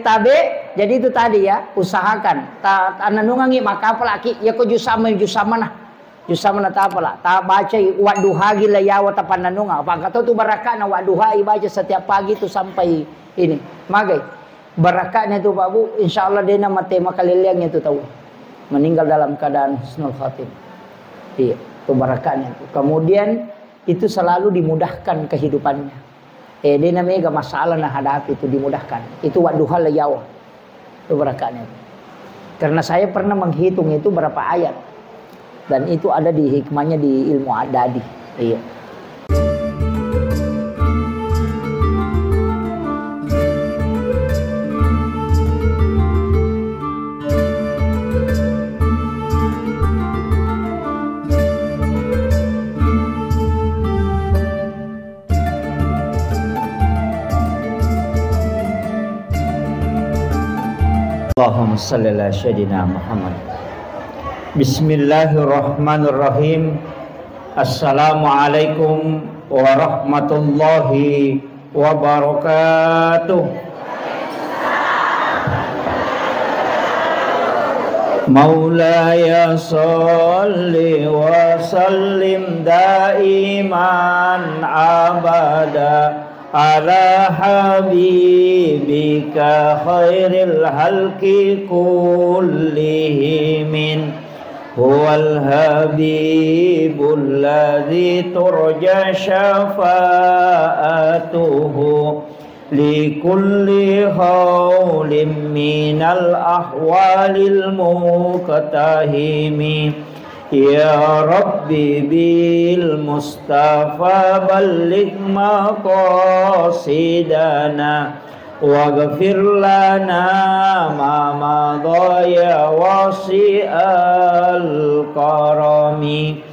Tabe, jadi itu tadi ya, usahakan. Tananungangi maka apalagi ya ko jusama nah. Jusama na tapala. Ta baca waduha gila ya wata pananunga. Apa kata tu barakah na waduha baca setiap pagi tu sampai ini. Magai. Barakahnya itu Pak Bu, insya Allah dia nama tema kaliliangnya itu tahu. Meninggal dalam keadaan husnul khatim. Iya, itu barakahnya itu. Kemudian itu selalu dimudahkan kehidupannya. Dia namanya gak masalah nah hadapi itu dimudahkan. Itu waduha layawa. Itu barakahnya itu. Karena saya pernah menghitung itu berapa ayat. Dan itu ada di hikmahnya di ilmu adadi. Iya. Allahumma salli ala sayyidina Muhammad. Bismillahirrahmanirrahim. Assalamualaikum warahmatullahi wabarakatuh. Maulaya salli wa sallim daiman abada ala habibika khairil halki kullihimin huwal habibul ladzi turja syafa'atuhu likulli hawlim minal ahwalil muqtahimi. Ya Rabbi bil Mustafa balligh maqasidana waghfir lana ma madaya wasi'al karami.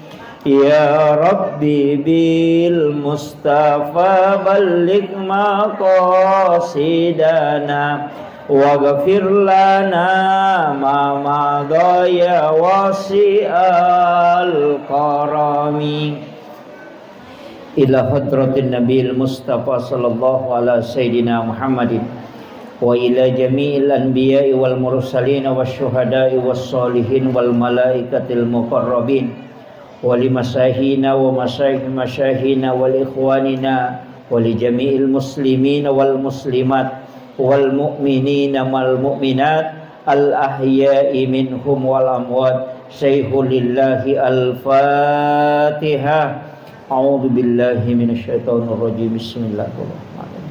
Ya Rabbi bil Mustafa balligh maqasidana waghfir lana ma madaya wasi'al karami. Ila hadratin Nabil Mustafa sallallahu ala sayyidina Muhammadin wa ila jami'il anbiya'i wal mursalin wasyuhada'i wassalihin wal malaikatil muqarrabin wa limasahina wa masyaykhina wal ikhwanina wa li jami'il muslimin wal muslimat wal mu'minina wal mu'minat al ahya'i minhum wal amwat. Syaikhullillahi al-Fatihah. A'udzu billahi minasyaitonir rajim. Bismillahirrahmanirrahim.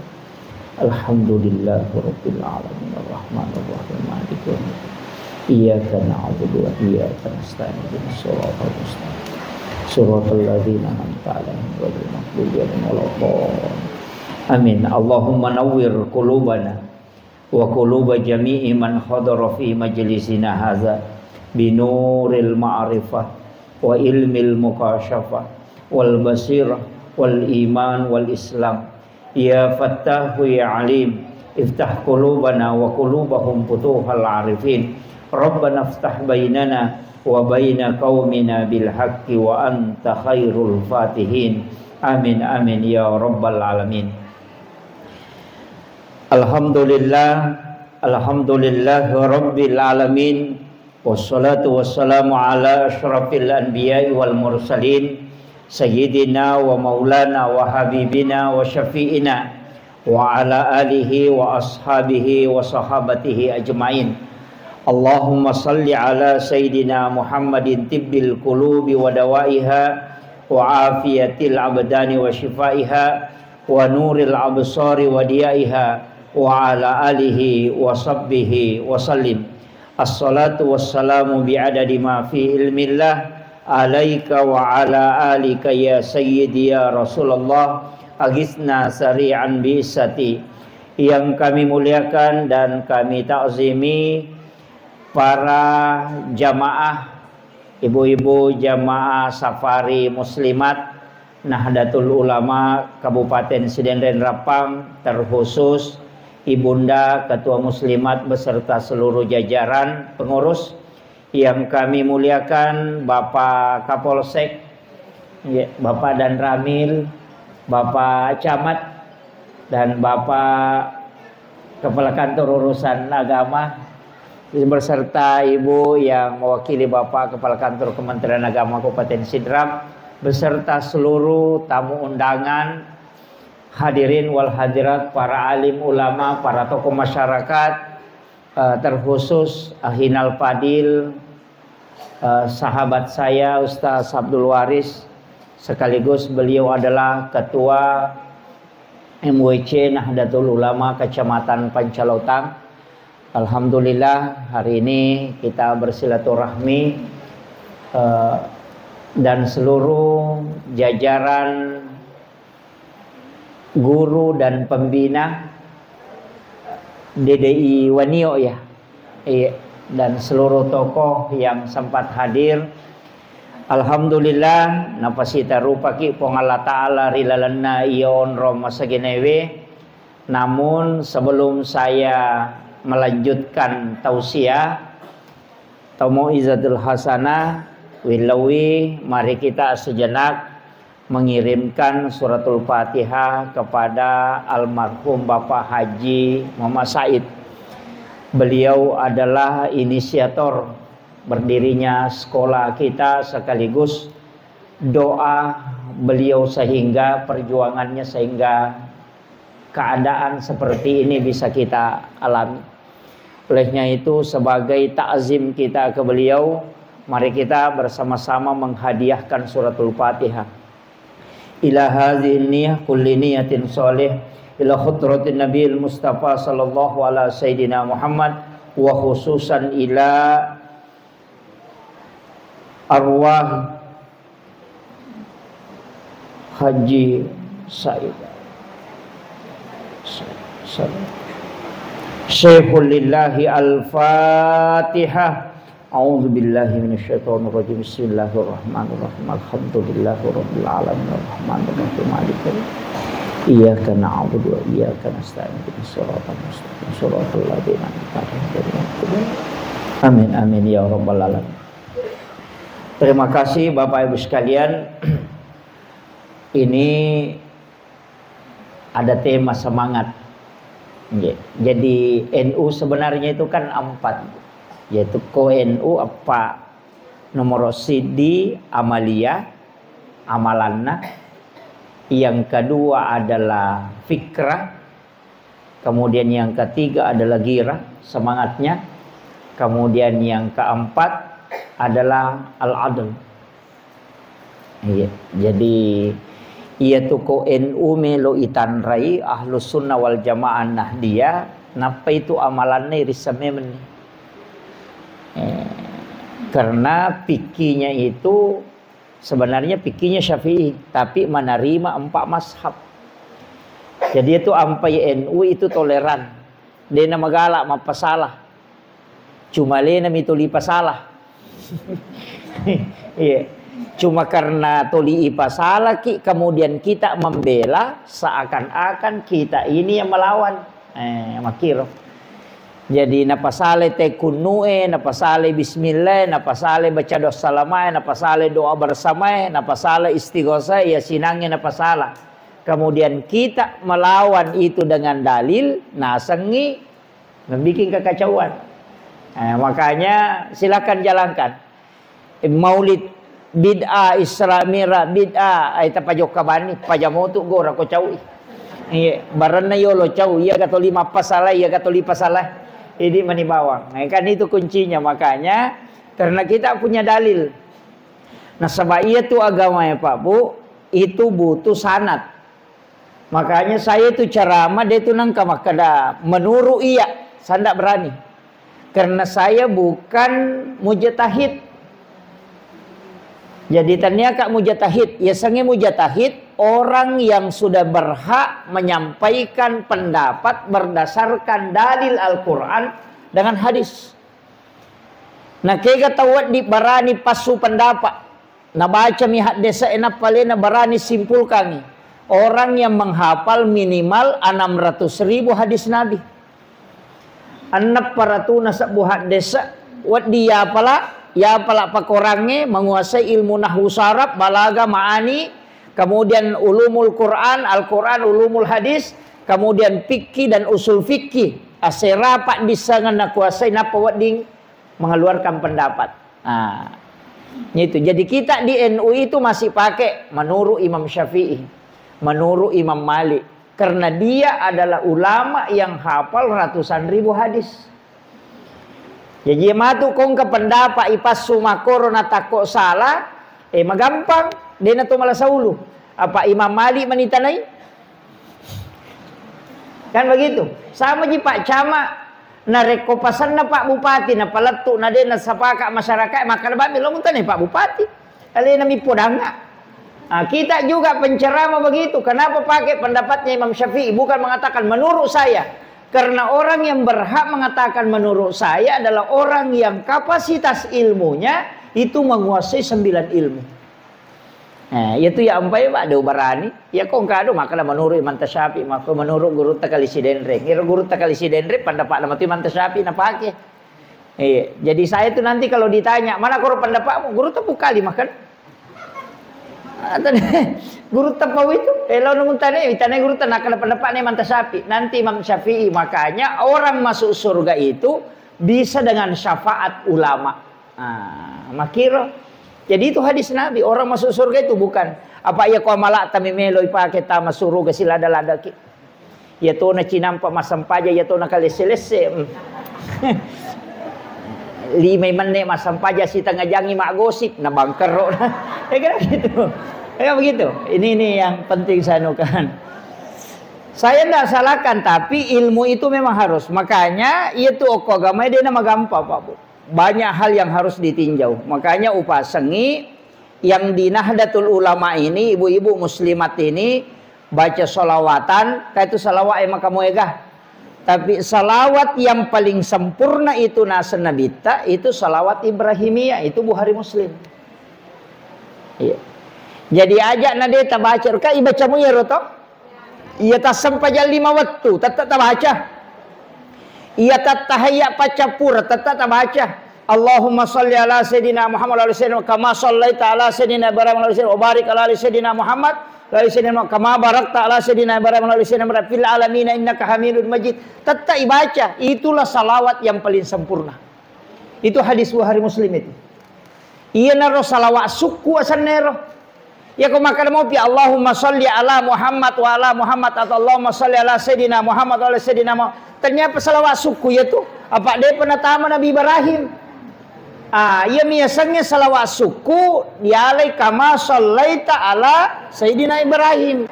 Alhamdulillahirabbil alamin arrahmanir rahim maliki yaumiddin. Iyyaka na'budu wa iyyaka nasta'in ihdinas siratal mustaqim. Shiratal ladzina an'amta 'alaihim ghairil maghdubi 'alaihim waladdallin. Amin. Allahumma nawwir qulubana wa quluba jami'i man hadara fi majlisina hadza binuril ma'rifah wa ilmil mukasyafah wal basirah wal iman wal islam. Ya Fattahu ya Alim, iftah qulubana wa qulubahum futuhal arifin. Rabbana iftah bainana wa baina qaumina bil haqqi wa anta khairul fatihin. Amin amin ya rabbal alamin. Alhamdulillah, alhamdulillah rabbil alamin. Wassalatu wassalamu ala asyrafil anbiya'i wal mursalin sayyidina wa maulana wa habibina wa syafi'ina wa ala alihi wa ashabihi wa sahabatihi ajma'in. Allahumma salli ala sayyidina Muhammadin tibbil qulubi wa dawaiha wa afiyatil abdani wa shifaiha wa nuril absari wa diyaiha wa ala alihi wa sahbihi wa sallim. Assalatu wassalamu bi'adadi ma fi ilmillah alaika wa ala alika ya sayyidi ya Rasulullah agisna sari'an bi'isati. Yang kami muliakan dan kami ta'zimi para jamaah, ibu-ibu jamaah safari muslimat Nahdlatul Ulama Kabupaten Sidenren Rapang, terkhusus Ibunda Ketua Muslimat beserta seluruh jajaran pengurus. Yang kami muliakan Bapak Kapolsek, Bapak Dan Ramil, Bapak Camat, dan Bapak Kepala Kantor Urusan Agama, beserta Ibu yang mewakili Bapak Kepala Kantor Kementerian Agama Kabupaten Sidrap, beserta seluruh tamu undangan, hadirin wal hadirat, para alim ulama, para tokoh masyarakat, terkhusus Hinal Fadil, sahabat saya Ustaz Abdul Waris, sekaligus beliau adalah Ketua MWC Nahdlatul Ulama Kecamatan Pancalotang. Alhamdulillah hari ini kita bersilaturahmi dan seluruh jajaran guru dan pembina DDI Wanio ya, dan seluruh tokoh yang sempat hadir. Alhamdulillah napasita rupaki pong Allah Ta'ala rilalanna iyon Roma sagenewe. Namun sebelum saya melanjutkan tausiah atau mau'izatul hasanah, wilawi mari kita sejenak mengirimkan suratul Fatihah kepada almarhum Bapak Haji Muhammad Said. Beliau adalah inisiator berdirinya sekolah kita, sekaligus doa beliau sehingga perjuangannya sehingga keadaan seperti ini bisa kita alami. Olehnya itu sebagai takzim kita ke beliau, mari kita bersama-sama menghadiahkan suratul Fatihah. Ila hadhihi niyah kulli niyatin sholih ila khudratin nabiyil mustafa sallallahu ala sayyidina Muhammad, wa khususan ila arwah Haji Said Syekhul lillahi al-Fatihah. A'udzu billahi minasyaitonir rajim. Bismillahirrahmanirrahim. Alhamdulillahirabbil alamin arrahmanir rahim maliki yaumiddin. Iyyaka na'budu wa iyyaka nasta'in. Ihdinas siratal mustaqim. Shiratal ladzina an'amta 'alaihim. Amin amin ya rabbal alamin. Terima kasih Bapak Ibu sekalian. Ini ada tema semangat. Jadi NU sebenarnya itu kan 4, yaitu ko NU apa nomor sidi amalia amalanna, yang kedua adalah fikrah, kemudian yang ketiga adalah gira semangatnya, kemudian yang keempat adalah al-adl. Jadi ia tuko NU melo itanrai ahlus sunnah wal jamaah nahdiyah, napa itu amalannya risamemen. Karena pikinya itu sebenarnya pikinya Syafi'i, tapi menerima 4 mazhab. Jadi itu ampai NU itu toleran. Dia nama galak apa salah. Cuma lena mituli pasalah. Iya. Cuma karena toli pasalah kemudian kita membela seakan-akan kita ini yang melawan. Makiro. Jadi napasale tekunue, napasale bismillah, napasale baca doa salamai, napasale doa bersama, napasale istighosah, ya sinangnya napasala. Kemudian kita melawan itu dengan dalil, nasengi, membuat kekacauan. Makanya silakan jalankan. Maulid bid'ah Islamira bid'ah aita pajok kabani pajamotu gora ko cawi. Iya, barana yolo cawi, iya kato 5 pasalah, iya kato 5 pasalah. Ini manibawang. Nah, kan itu kuncinya. Makanya karena kita punya dalil. Nah, sebab itu agama ya Pak Bu, itu butuh sanad. Makanya saya itu ceramah dia itu nangka makada menuru iya, saya tidak berani. Karena saya bukan mujtahid. Jadi ternyata mujtahid, ya sange mujtahid orang yang sudah berhak menyampaikan pendapat berdasarkan dalil Al-Qur'an dengan hadis. Nah, kaya tawat di barani pasu pendapat. Na baca mihat desa enak palena barani simpulkan. Orang yang menghafal minimal 600.000 hadis Nabi. Anak paratuna sabuhat desa wat dia pala. Ya pala pakorangnya menguasai ilmu nahwu saraf, balaga, ma'ani, kemudian ulumul Quran, Al-Quran, ulumul hadis, kemudian fikih dan usul fikih. aserapat disangan na kuasai na pawading mengeluarkan pendapat. Nah, itu. Jadi kita di NU itu masih pakai menurut Imam Syafi'i, menurut Imam Malik, karena dia adalah ulama yang hafal ratusan ribu hadis. Jadi matu kong ke pendapat ipas sumakoro na takok salah, magampang dia na malah saulu. Apa Imam Malik manitanai? Kan begitu. Sama ji Pak Camat na rekopasan na Pak Bupati na paletuk na dia na sapaka masyarakat maka na lo mutanai Pak Bupati. Kali na mipodanga. Nah, kita juga penceramah begitu. Kenapa pakai pendapatnya Imam Syafi'i? Bukan mengatakan menurut saya. Karena orang yang berhak mengatakan menurut saya adalah orang yang kapasitas ilmunya itu menguasai 9 ilmu. Nah, itu ya ampai Pak do barani. Ya kong kado makala menurut Imam Syafi'i, maka menurut guru takali sidenre. Kira guru takali sidenre pendapat nama Imam Syafi'i na pakai. Jadi saya itu nanti kalau ditanya, "Mana guru pendapatmu?" Guru tepu kali makan. Guru tepu itu, kalau nunggu tanya guru tanah kalau pendapatnya Imam Syafi'i. Nanti Imam Syafi'i, makanya orang masuk surga itu bisa dengan syafaat ulama. Makiro. Jadi itu hadis Nabi, orang masuk surga itu bukan apa ya kau malak tamimelo ipakai tama surga silada-lada ki. Ya to na cinampa masampaja ya to na kali selese. Lima menit masampaja si tengah jangi mak gosip na bangkero. Ya kira gitu. Ya begitu. Ini yang penting saya nukan. Saya tidak salahkan, tapi ilmu itu memang harus. Makanya itu agama dia nama gampang Pak Bu. Banyak hal yang harus ditinjau. Makanya upasengi yang di Nahdlatul Ulama ini, ibu-ibu muslimat ini baca solawatan, kayak itu salawat emang kamu egah. Tapi salawat yang paling sempurna itu nasen nabita, itu salawat Ibrahimiyah, itu Bukhari Muslim. Iya. Jadi ajak nadeta baca, kak ibacamu ya roto? Iya tak sampai 5 waktu, tetap tak baca. Ia tatahayya pacapura tetap baca. Allahumma shalli ala sayidina Muhammad wa ala sayyidina kama shallaita ala sayidina Ibrahim wa ala sayyidina wa barik ala sayidina Muhammad wa ala sayyidina kama barakta ala sayidina Ibrahim wa ala sayyidina fil alamin innaka Hamidum Majid. Tetap baca. Itulah salawat yang paling sempurna. Itu hadis Bukhari Muslim itu. Iya naro salawat suku asan nero. Ya kau makan mau pi Allahumma shalli ala Muhammad wa ala Muhammad atau Allahumma shalli ala sayidina Muhammad wa ala sayidina Muhammad. Ternyata salawat suku itu apa dia penatama Nabi Ibrahim. Ia biasanya salawat suku dialai kama shallaita ala Sayyidina Ibrahim.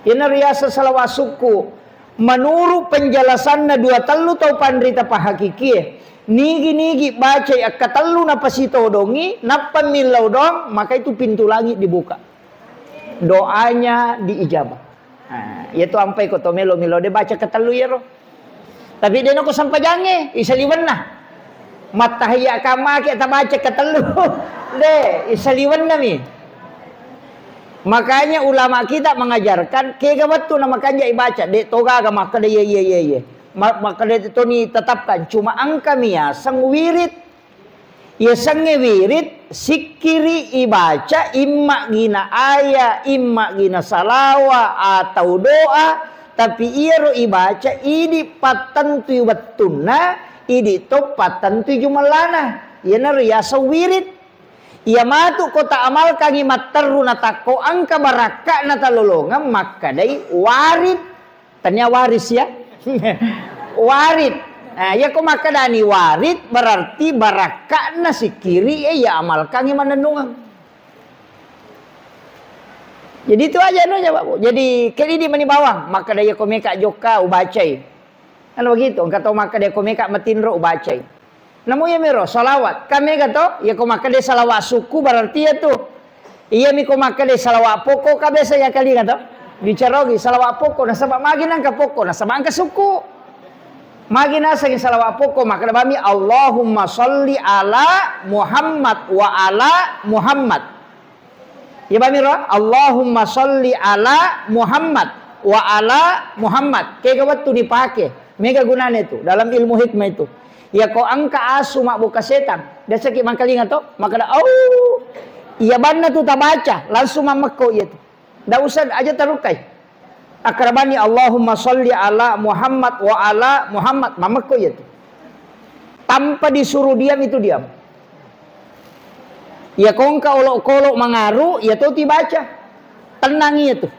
Ini riasa salawat suku. Menurut penjelasannya 2 telu tau pandrita pahakiki. Nigi baca akatelu napa sitodongi napa milau dong, maka itu pintu langit dibuka. Doanya diijabah. Yaitu ampai ko to melo dia baca katelu ya roh. Tapi dia nak sampai jange, isaliwan nah. Matahaya kama kita baca ketelu. Deh, isaliwan nami. Makanya ulama kita mengajarkan kega betul nama kanja ibaca. Dek toga agama kada ye. Maka itu ni tetapkan cuma angka mia sang wirid. Ya sang wirid sikiri ibaca imma gina aya, imma gina salawa atau doa. Tapi ia ro ibaca ini patentu betunna, ini to patentu jumalana. Ia na riasa wirid. Ia matu kota amal kagi materuna tako angka baraka na talolongan maka dai warid. Tanya waris ya. Warid. Nah, ya kok maka dani warid berarti baraka na si kiri ya amal kagi manenungan. Jadi itu aja no Pak Bu. Jadi kali di mani bawang maka daya komeka joka ubacai. Kan begitu, engkau tahu maka daya komeka matinro ubacai. Namu ya mero salawat. Kami kata ya ko maka daya salawat suku berarti ya tuh. Iya mi ko maka daya salawat pokok kabe saya kali kata. Bicara lagi salawat pokok nasabak magi nang ka pokok nasabak angka suku. Magi nasa gi salawat pokok maka bami Allahumma sholli ala Muhammad wa ala Muhammad. Ya bamiro Allahumma sholli ala Muhammad wa ala Muhammad. Kayak waktu dipakai. Mega gunanya itu dalam ilmu hikmah itu. Ya kau angka asu mak buka setan. Dah sakit mangkalingan tu. Maka dah iya banda tu tak baca langsung mamako itu. Dah usah aja tarukai. akrabani Allahumma sholli ala Muhammad wa ala Muhammad. Mamaku ya tuh. Tanpa disuruh diam itu diam. Ya kongka olok-kolok mengaruh, ya tuh dibaca. Tenangi itu.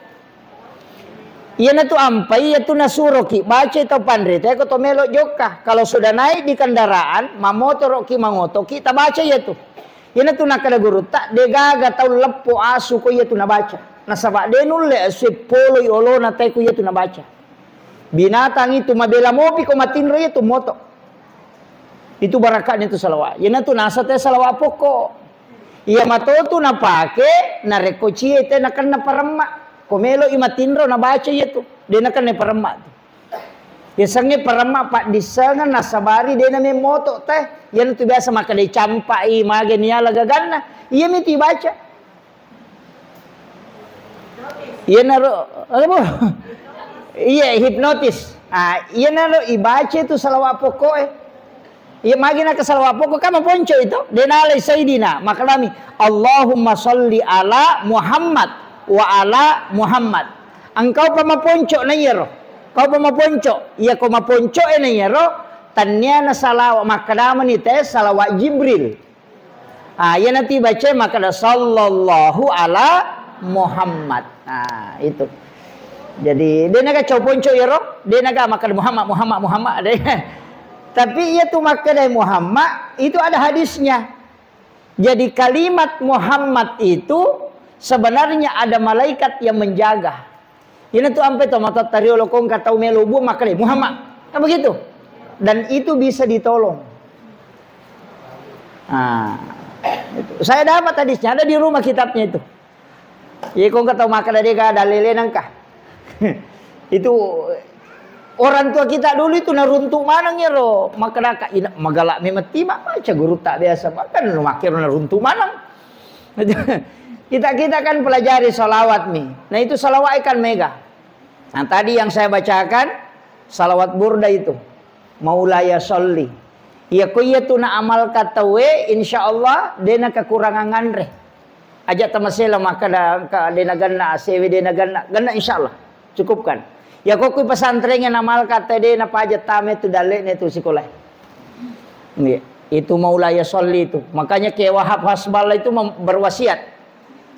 Iya na tu ampai, iya tu nasuruh ki baca itu pandri. Tapi kau melok joka. Kalau sudah naik di kendaraan, mamotor ki mangoto kita baca ya tu. Iya na tu nak ada guru tak degaga tau lepo asu ko iya tu na baca. Nasabak denul le sepolo yolo na tai ko iya tu na baca. Binatang itu mabela mopi ko matinro iya tu moto. Itu barakatnya tu salawat. Iya na tu nasa te salawat pokok. Iya mato tu na pake na rekoci te na kena paremak. Komelo imatindro na baca ya tu. Dia nak kena peremak tu. Ya sange peremak pak disangan nasabari dia na memoto teh. Yang tu biasa maka dia campai magen ya lagagana. Iya miti baca. Iya naro apa? Iya hipnotis. Iya naro ibaca tu salawat pokok Iya magina ke salawat pokok kamu ponco itu. Dia nalai sayidina makalami Allahumma sholli ala Muhammad wa ala Muhammad. Engkau pamaponco na yero. Kau pamaponco. Iya kau maponco na yero. Tanya na salawat makadaman ite salawat Jibril. Iya nanti baca makada sallallahu ala Muhammad. Itu. Jadi dia naga cow ponco yero. Dia naga makada Muhammad. Tapi iya tu makada Muhammad itu ada hadisnya. Jadi kalimat Muhammad itu sebenarnya ada malaikat yang menjaga. Ini tuh sampai tomato tario lokong kata melubu makanya Muhammad. Kan begitu. Dan itu bisa ditolong. Itu. Saya dapat hadisnya ada di rumah kitabnya itu. Ya kong kata makanya dia ada lele nangkah. Itu orang tua kita dulu itu naruntuk manang ya ro. Maka magalak memeti baca guru tak biasa makan makir naruntuk manang. Kita kan pelajari salawat nih. Nah itu salawat ikan mega. Nah tadi yang saya bacakan salawat burda itu. Maulaya sholli. Ya ko iya tu na amal katawe insyaallah dena kekurangan ngandre. Aja tamasela maka dena ganna asewe dena ganna insyaallah. Cukupkan. Ya ko kuy pesantren yang amal kata dena pajat tame tu dalekne tu sekolah. Nih, itu maulaya sholli itu. Makanya ke Wahab Hasballah itu berwasiat.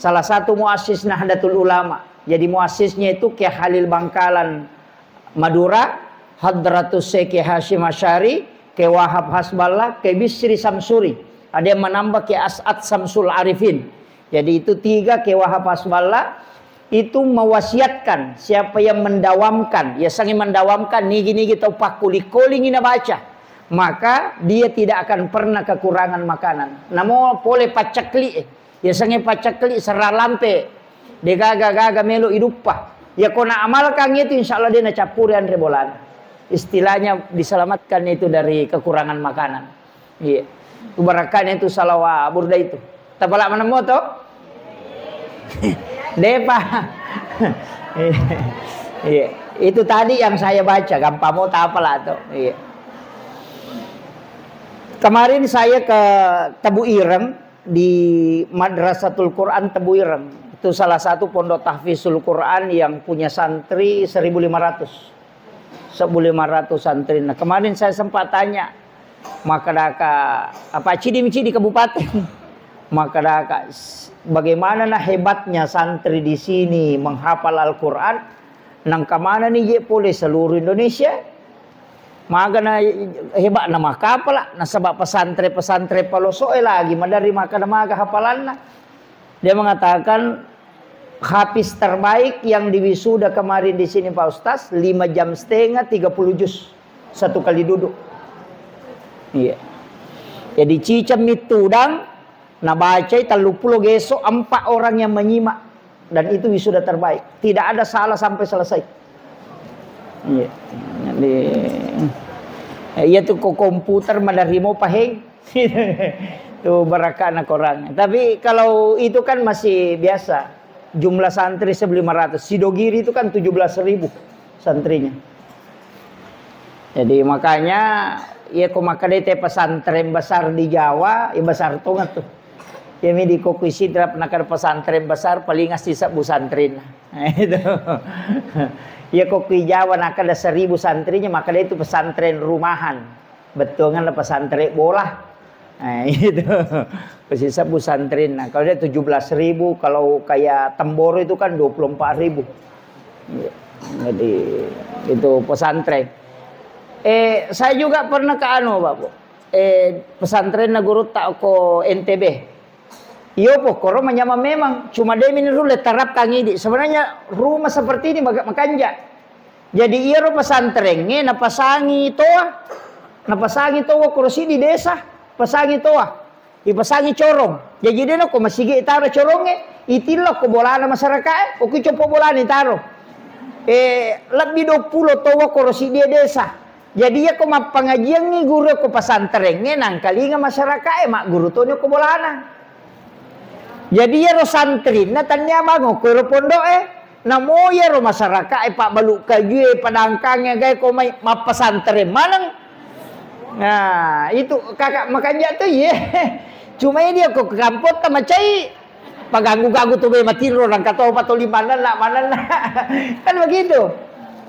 Salah satu muassis Nahdlatul Ulama. Jadi muassisnya itu Kyai Halil Bangkalan Madura, Hadratus Syekh Hashim Asy'ari, Kyai Wahab Hasballah, Kyai Bisri Samsuri. Ada yang menambah Kyai As'ad Samsul Arifin. Jadi itu 3 Kyai Wahab Hasballah itu mewasiatkan siapa yang mendawamkan, ya sangi mendawamkan nigi-nigi tau pakuli-kuli ngina baca, maka dia tidak akan pernah kekurangan makanan. Namo pole pacakli ya sange pacakli seralampe de gaga melo iduppa ya kona amalkan itu insyaallah dia na capuri andre bolan istilahnya diselamatkan itu dari kekurangan makanan. Iya itu barakahnya itu salawat burda itu tapala mana moto depa. Iya itu tadi yang saya baca gampang mau tak apalah tuh. Iya kemarin saya ke Tebu Ireng di Madrasatul Quran Tebu Ireng. Itu salah satu pondok tahfizul Quran yang punya santri 1.500 santri. Nah kemarin saya sempat tanya makadaka apa cidi-cidi di kabupaten makadaka bagaimana nah hebatnya santri di sini menghafal Al-Quran nang kamana nih je boleh seluruh Indonesia. Maka na hebat nama kapala na sebab pesantren palosoe lagi madari maka maga hafalan. Dia mengatakan hafiz terbaik yang diwisuda kemarin di sini Pak Ustaz 5,5 jam 30 juz satu kali duduk. Iya. Jadi cicam itu dan na baca 30 gesok 4 orang yang menyimak dan itu wisuda terbaik. Tidak ada salah sampai selesai. Iya. Jadi iya tuh kok komputer madarimo paheng. Tuh barakah anak orangnya. Tapi kalau itu kan masih biasa. Jumlah santri 1.500. Sidogiri itu kan 17.000 santrinya. Jadi makanya ya kok makanya pesantren besar di Jawa, ya besar banget tuh. Ya mi di kokui sidra pernah ke pesantren besar paling sisa busantren. Nah, itu. Ya kokui Jawa nak ada 1000 santrinya maka dia itu pesantren rumahan. Betul kan pesantren bola. Nah, itu. Sisa busantren. Nah, kalau dia 17.000, kalau kayak Temboro itu kan 24.000. Jadi itu pesantren. Saya juga pernah ke Bapak. Pesantren na guru tak ko NTB. Iyo po, koro menyama memang cuma dia ini rule terap kangidi. Sebenarnya rumah seperti ini makanja. Jadi iya ro pesantrennya napasangi toa kursi di desa, pasangi toa. Ipasangi corong. Jadi dia ko masige itaro corongnya, itilok ko bolana masyarakat, o ko copo bolana itaro. Lebih 20 toa kursi di desa. Jadi ya ko mapangajian ni guru ko pesantrennya nang kalinga masyarakat mak guru to ko bolana. Jadi ya ro santri na tanya bango ko ro pondok namo ya ro masyarakat pak baluk kayu padangkangnya gay ko may mapasantren manang. Nah, itu kakak makanya tuh ya. Cuma dia ko kampot ta macai paganggu-ganggu tuh be matiro orang kata patol limanan nak manan. Kan begitu.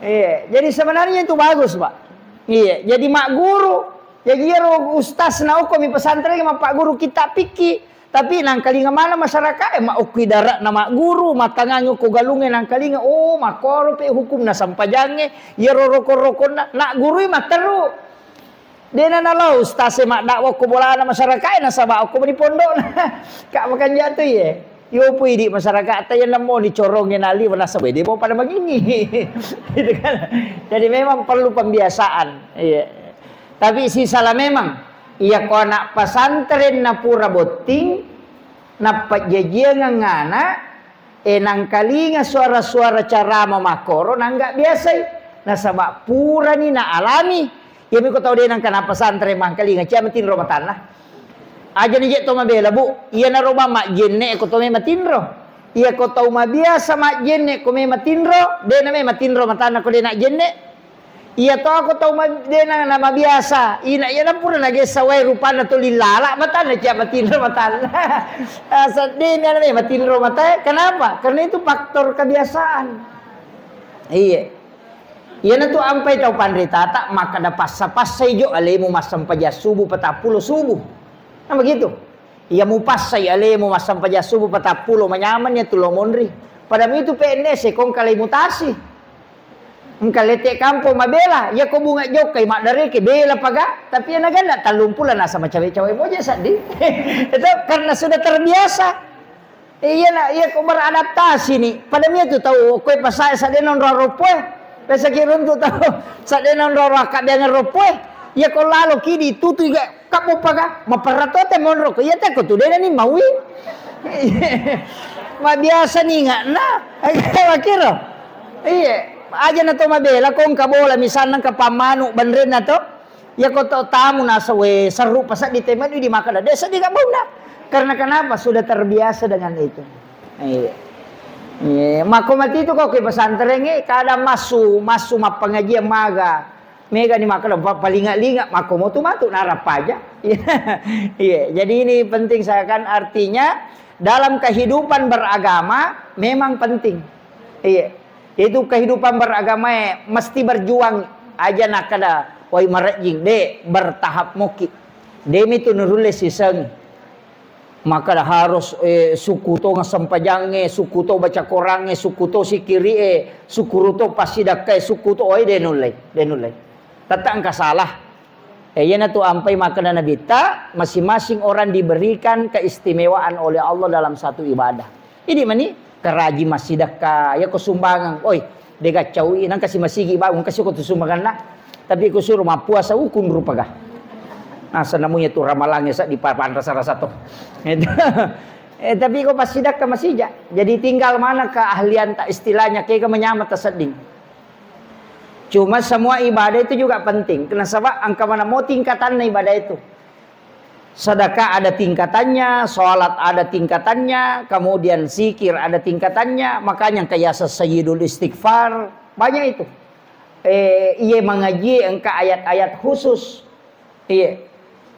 Iya, jadi sebenarnya itu bagus, Pak. Iya, jadi mak guru. Jadi ya ro ustaz na ko mi pesantren ma pak guru kita piki. Tapi nang kalinga mana masyarakat mak ukui darat na mak guru matangango ko galunge nang kalinga makoro pe hukum na sampajange ya roko-roko nak guru mak teru. Dena na lo ustaz mak dakwa ko bola na masyarakat na sabak ko di pondok na. Kak makan jatuh ya. Yo pui di masyarakat tanya namo dicorongin ali wana sabe dia mau pada begini. Gitu kan. Jadi memang perlu pembiasaan. Iya. Tapi si salah memang iya ko anak pesantren na pura boting na pajajia ngana nang kalinga suara-suara carama makoro nang enggak biasa na sabak pura ni na alami ya mi ko tahu dia nang kana pesantren mang kalinga cia matin ro matanah aja ni je to mabela bu iya na ro mak jenne ko to me matinro iya ko tahu ma biasa mak jenne ko me matinro de na me matinro matanah ko de nak jenne. Iya to ako tahu dia nama biasa. Ina iya na pura nage sawai rupana to lilala mata na cia matinro mata. Sedih na matinro mata. Kenapa? Karena itu faktor kebiasaan. Iya. Iya na tu ampai tahu pandrita tak maka da passa-passa jo alemu masam paja subuh 40 subuh. Nah begitu. Iya mu passai alemu masam paja subuh 40 menyamannya tu lomonri. Padahal itu PNS kong kali mutasi. Engkalete kampo mabela ya ko bunga jok kay mak dari ke bela paga tapi yang naganda talumpula na sama cawe-cawe mo ja sadi. Itu karena sudah terbiasa. Iya ko beradaptasi nih. Padahal itu tahu ko pasay sa denon ropoe. Pesa kirun tu tahu sa denon roraka dengan ropoe. Ya ko lalo kidi tutu ga kapo paga maparato te monro ko ya te ko tu dena ni mawi. Mabiasa ni nga na. Ay kira. Iya. Aja na to mabela kung kabola misan nang kapamanu banren na to ya ko to tamu nasa we seru pasak di teman di makan desa di kabaw na karena kenapa sudah terbiasa dengan itu. Mako mati itu kok ke pesantren kada masu mapangajian maga mega ni makan palinga-linga mako mo tu matu narap aja. Iya, jadi ini penting saya kan artinya dalam kehidupan beragama memang penting. Iya. Itu kehidupan beragama mesti berjuang aja nak kada wai marajing de bertahap moki demi tu nurules siseng maka dah harus suku to ngasampajange suku to baca korange suku to sikiri suku to pasti dakai suku to oi denulai tata angka salah yana tu ampai maka dana bita masing-masing orang diberikan keistimewaan oleh Allah dalam satu ibadah ini mani keraji masih daka ya ko sumbangan oi dega cawi nang kasih masigi bangun kasih ko sumbangan na tapi ko suruh ma puasa ukun rupaga nah sanamunya tu ramalangnya sa di papan rasa-rasa to tapi ko masih daka masih jadi tinggal mana keahlian tak istilahnya kayak menyamat tasading cuma semua ibadah itu juga penting karena sebab angka mana mau tingkatan ibadah itu. Sedekah ada tingkatannya, sholat ada tingkatannya, kemudian zikir ada tingkatannya, makanya kayak sayyidul istighfar banyak itu. Ia mengaji engka ayat-ayat khusus. Iya.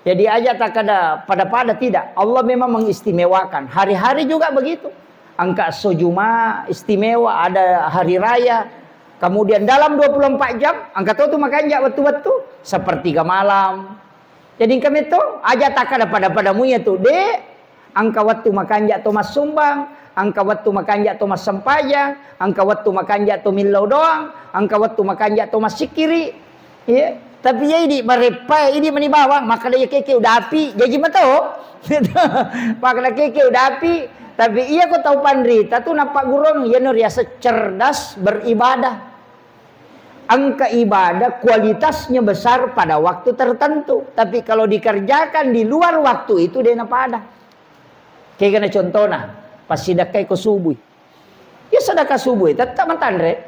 Jadi aja tak ada pada tidak. Allah memang mengistimewakan. Hari-hari juga begitu. Angka sojuma istimewa, ada hari raya. Kemudian dalam 24 jam, angka tu makan jak betul-betul sepertiga malam. Jadi kami tu aja tak ada pada-padamu ya tu. Dek, angka waktu makan jak tu mas sumbang, angka waktu makan jak tu mas sempajang, angka waktu makan jak tu milau doang, angka waktu makan jak tu mas sikiri. Ya, tapi ya ini merepai ini meni bawang, maka dia keke udah api, jadi betul. Maka dia keke udah api. Tapi iya kau tahu pandrita tu nampak gurung ya nur ya cerdas beribadah. Angka ibadah kualitasnya besar pada waktu tertentu. Tapi kalau dikerjakan di luar waktu itu dia napa ada. Kayak kena contohnya pas sedekah ke subuh. Ya sedekah subuh tetap mentandre.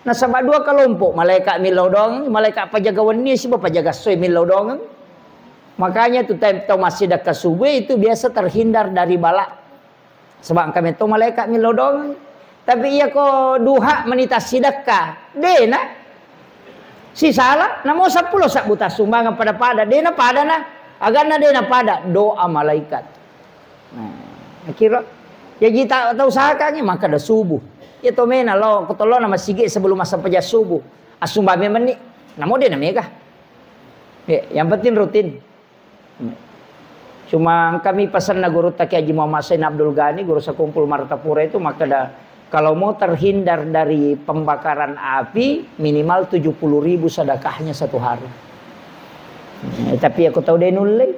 Nah sama dua kelompok malaikat milau dong, malaikat penjaga wani si bapak jaga soy milau dong. Makanya tu time tau masih sedekah subuh itu biasa terhindar dari bala. Sebab kami tu malaikat milau dong. Tapi ia ko duha menita sedekah. Dena si salah namo 10 sak buta sumbangan pada dena pada na agana dena pada doa malaikat. Nah, kira ya kita tahu usahakannya maka dah subuh. Ya to mena lo ketolo nama sige sebelum masa pejah subuh. Asumbame menit. Namo dena mega. Ya, yang penting rutin. Cuma kami pesan na guru Taki Haji Muhammad Sain Abdul Ghani, guru sekumpul Martapura itu maka dah kalau mau terhindar dari pembakaran api minimal 70.000 sedekahnya satu hari. Tapi aku tahu dia nulai.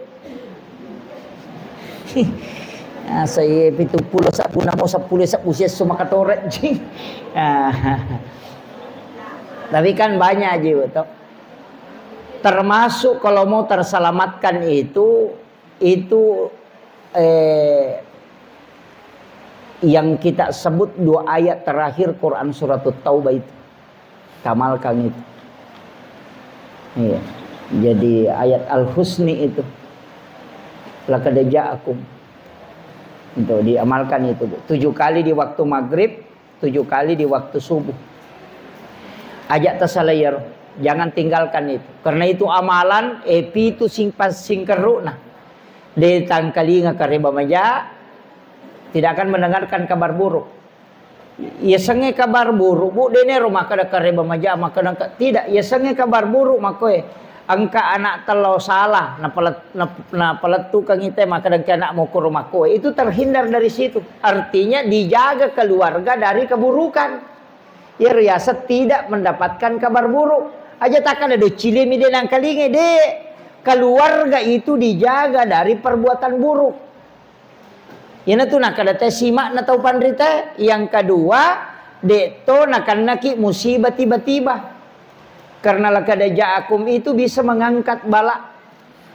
Saya itu pulau sak puna mau 10 sak usia semua katoret. Tapi kan banyak aja betul. Termasuk kalau mau terselamatkan itu yang kita sebut 2 ayat terakhir Quran surat Taubah itu. Kamalkan itu. Iya. Jadi ayat Al-Husni itu. Laqad ja'akum. Itu diamalkan itu. 7 kali di waktu maghrib, 7 kali di waktu subuh. Ajak tasalayar. Jangan tinggalkan itu. Karena itu amalan epi itu singkeru nah. Di tangkalinga kareba maja tidak akan mendengarkan kabar buruk. Ya senge kabar buruk bu dene rumah kada kareba maja maka tidak ya senge kabar buruk maka angka anak telo salah na peletu kang ite maka anak mau ke rumah kowe itu terhindar dari situ. Artinya dijaga keluarga dari keburukan. Ya riasa tidak mendapatkan kabar buruk. Aja takkan ada cilemi dia nang kalinge dek. Keluarga itu dijaga dari perbuatan buruk. Yana tu nak kada simak na tau pandrita. Yang kedua, dekto nakan naki musibah tiba-tiba. Karena lakada ja'akum itu bisa mengangkat bala.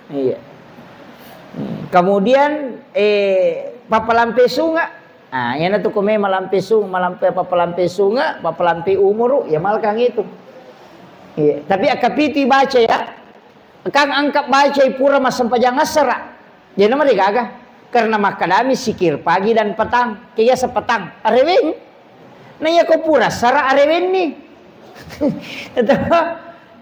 Iya. Kemudian papalampe sunga. Ah, yana tu kome malampe papalampe sunga, papalampe umur ya malkang itu. Iya. Tapi akapiti baca ya. Kang angkat baca pura masam pajang asara. Jadi nama digagah. Karena makadami sikir pagi dan petang. Kaya sepetang. Arewin. Nah ya ko pura sara arewin ni.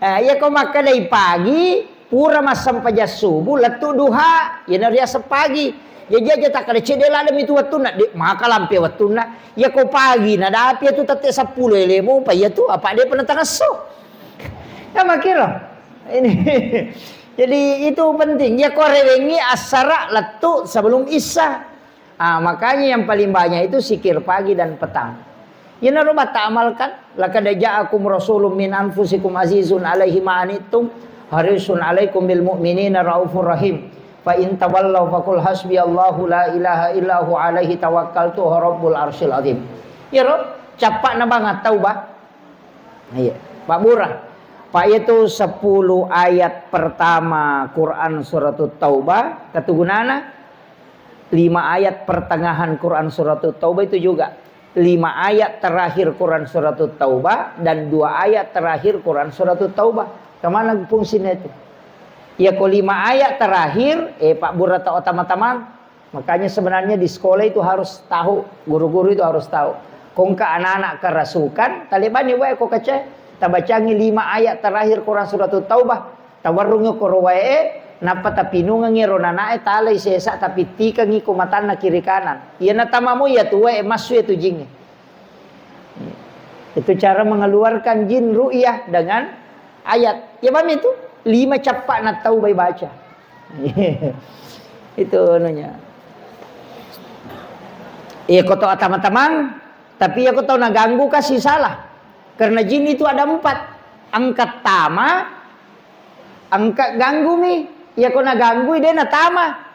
Ya ko makadai pagi. Pura masam pajang subuh. Letu duha. Ya naria sepagi. Ya jaja tak ada cedela ada itu waktu nak. Maka lampi waktu nak. Ya ko pagi. Nada api itu tete 10 lemo. Pa ya tu. Apa dia penentang esok. Ya makira. Ini. Jadi itu penting. Ya korewengi asara letu sebelum isya. Makanya yang paling banyak itu sikir pagi dan petang. Ya narubat tak amalkan. Laqad ja'akum rasulun min anfusikum azizun alaihi ma anittum harisun alaikum bil mu'minina raufur rahim. Fa in tawallaw faqul hasbiyallahu la ilaha illahu alaihi tawakkaltu rabbul arsyil azim. Ya Rob, capak na banget taubah. Iya, Pak Burah. Pak itu 10 ayat pertama Quran surat Taubah ketugunana 5 ayat pertengahan Quran surat Taubah itu juga 5 ayat terakhir Quran surat Taubah dan 2 ayat terakhir Quran surat Taubah. Kemana fungsinya itu? Ya kok 5 ayat terakhir Pak Burah tahu teman-teman. Makanya sebenarnya di sekolah itu harus tahu, guru-guru itu harus tahu. Kongka anak-anak kerasukan Taliban ni wae kok kece. Kita bacangi 5 ayat terakhir Quran surat Taubah. tawarrungi korwae napa tapi nungangi ronanae talai sesa tapi tikangi kumatan na kiri kanan. Iya na tamamu ya tuwe masu itu jing. Itu cara mengeluarkan jin ru'yah dengan ayat. Ya bang itu 5 capak nak tahu bayi baca. Itu anunya. Iya kau tahu teman-teman, tapi ya kau tahu nak ganggu kasih salah. Karena jin itu ada 4. Angkat tama, angkat ganggu mi. Ya kau nak ganggu dia nak tama.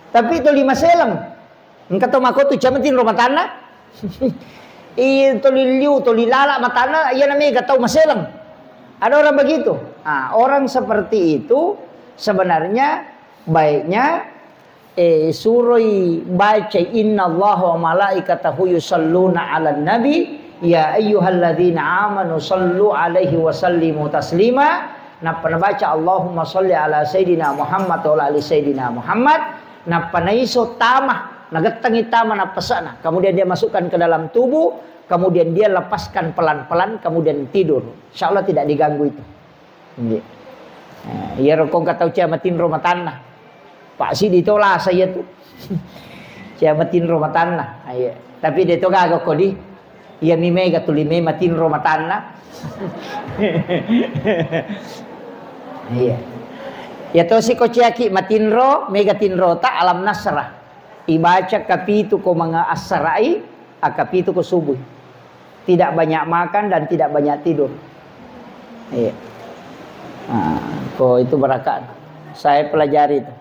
Tapi itu 5 selang. Engkau tahu mako tu camatin rumah tanah. Itu liliu, tu lilala matana, ya namanya gak tahu maselang. Ada orang begitu. Nah, orang seperti itu sebenarnya baiknya suroi baca innallaha wa malaikatahu yusalluna 'alan nabi ya ayyuhalladzina amanu sallu 'alaihi wa sallimu taslima. Napa baca Allahumma shalli ala sayidina Muhammad wa ala ali sayidina Muhammad. Napa naiso tamah nagetangi tamah napasana. Kemudian dia masukkan ke dalam tubuh, kemudian dia lepaskan pelan-pelan, kemudian tidur. Insyaallah tidak diganggu itu. Ya rokong kata ciamatin rumah tanah. Pak si ditolak saya tuh. Ciamatin rumah tanah. Iya. Tapi dia tuh kagak kodi. Iya mime gatuli me matin rumah tanah. Iya. Ya to si kociaki matinro megatinro ta alam nasrah. Ibaca kapitu ko mga asrai, akapitu ko subuh. Tidak banyak makan dan tidak banyak tidur. Iya. Kok itu berakat. Saya pelajari itu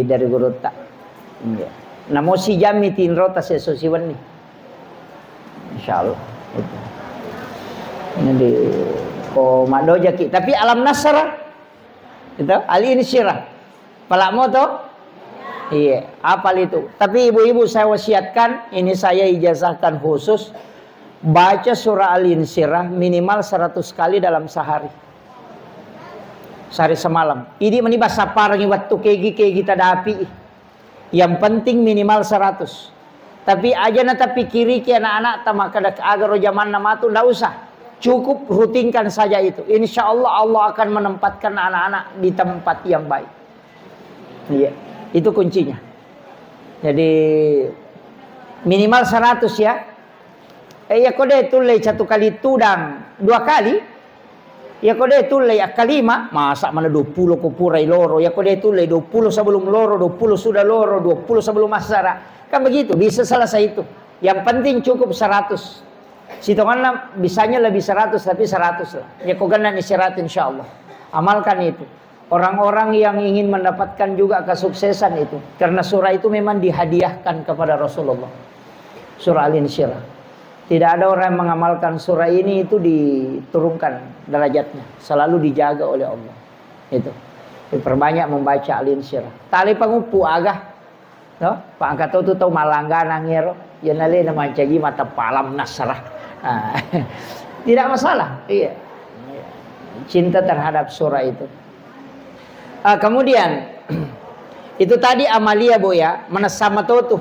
dari guru tak. Iya. Namo si jami tinro ta sesiwan nih. Insyaallah itu. Ini di ko madoja ki. Tapi alam nasrah itu ali ini syirah. Palakmu tuh? Iya, apal itu. Tapi ibu-ibu saya wasiatkan, ini saya ijazahkan khusus, baca surah Al-Insyirah minimal 100 kali dalam sehari. Sehari semalam. Ini menibas saparangi waktu kegi kita dapi. Yang penting minimal 100. Tapi aja na tapi kiri ki anak-anak tamakada agar zaman nama tu ndak usah. Cukup rutinkan saja itu. Insya Allah Allah akan menempatkan anak-anak di tempat yang baik. Iya. Itu kuncinya. Jadi minimal 100 ya. Ya kode tulai 1 kali tudang 2 kali. Ya kode tulai kalima. Masa mana 20 kupurai loro. Ya kode tulai 20 sebelum loro, 20 sudah loro, 20 sebelum masara. Kan begitu, bisa selesai itu. Yang penting cukup 100. Sitonganlah bisanya lebih 100 tapi 100 lah. Ya kau gana istirahat insyaallah. Amalkan itu. Orang-orang yang ingin mendapatkan juga kesuksesan itu. Karena surah itu memang dihadiahkan kepada Rasulullah. Surah Al-Insyirah. Tidak ada orang yang mengamalkan surah ini itu diturunkan derajatnya. Selalu dijaga oleh Allah. Itu. Diperbanyak membaca Al-Insyirah. Tali pengupu agah. No? Pak angkat tahu malangganang ngero. Ya nale nama cagi mata palam nasrah. Tidak masalah. Iya. Cinta terhadap surah itu. Kemudian itu tadi amalia bu ya, menasama tuh.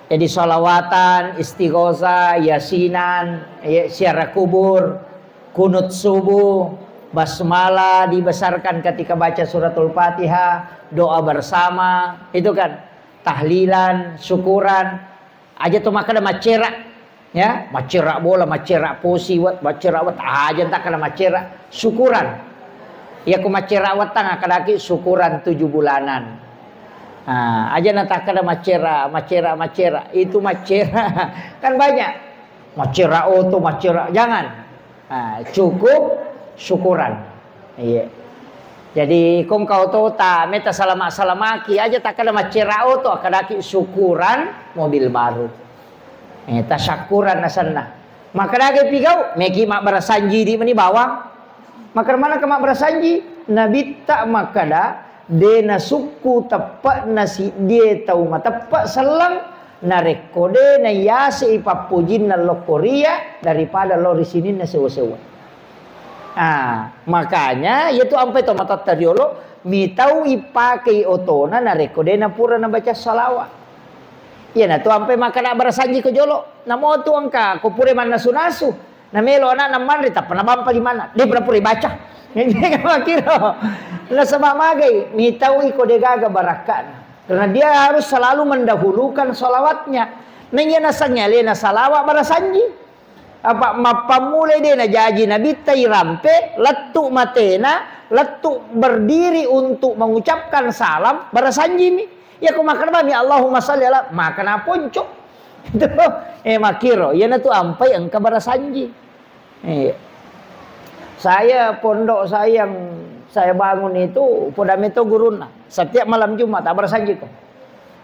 Jadi sholawatan, istighosah, yasinan, syiar kubur, kunut subuh, basmalah dibesarkan ketika baca suratul Fatihah, doa bersama, itu kan tahlilan, syukuran. Aja tuh maka ada macera, ya, macera bola, macera posi, macera wat aja tak ada macera, syukuran. Ya ku macera watang akadaki syukuran 7 bulanan. Aja natak kada macera itu macera kan banyak. Macera auto, macera jangan. Cukup syukuran. Iya. Jadi kong kau tahu ta meta salamaki aja tak kada macera auto akadaki syukuran mobil baru. Tasyakuran nasanna. Maka lagi pigau meki mak barasanji di meni bawang. Maka mana kemak berasanji Nabi tak makada dena suku tepak nasi dia tahu mah tepak selang narekode na yasi ipapujin na lokoria daripada lo di sini na sewa-sewa. Makanya yaitu ampai to mata tadiolo mitau ipake otona narekode na pura na baca salawat. Iya na tu ampai makada berasanji ke jolo. Namo tu angka ko pure man nasu-nasu. Namelo anak naman rita pernah bampa di mana? Dia pernah baca. Ngene makiro. Lah sebab magai mitau iko degaga barakan. Karena dia harus selalu mendahulukan solawatnya. Nanya nasangnya lena salawat barasanji. Apa mapamulai dia na jaji nabi tai rampe letuk matena letuk berdiri untuk mengucapkan salam barasanji mi. Ya ku makan bami Allahumma shalli ala makan aponcok. Itu makiro. Ya na tu ampai engka barasanji. Saya pondok saya yang saya bangun itu podam itu guruna. Setiap malam Jumat barasanji ko.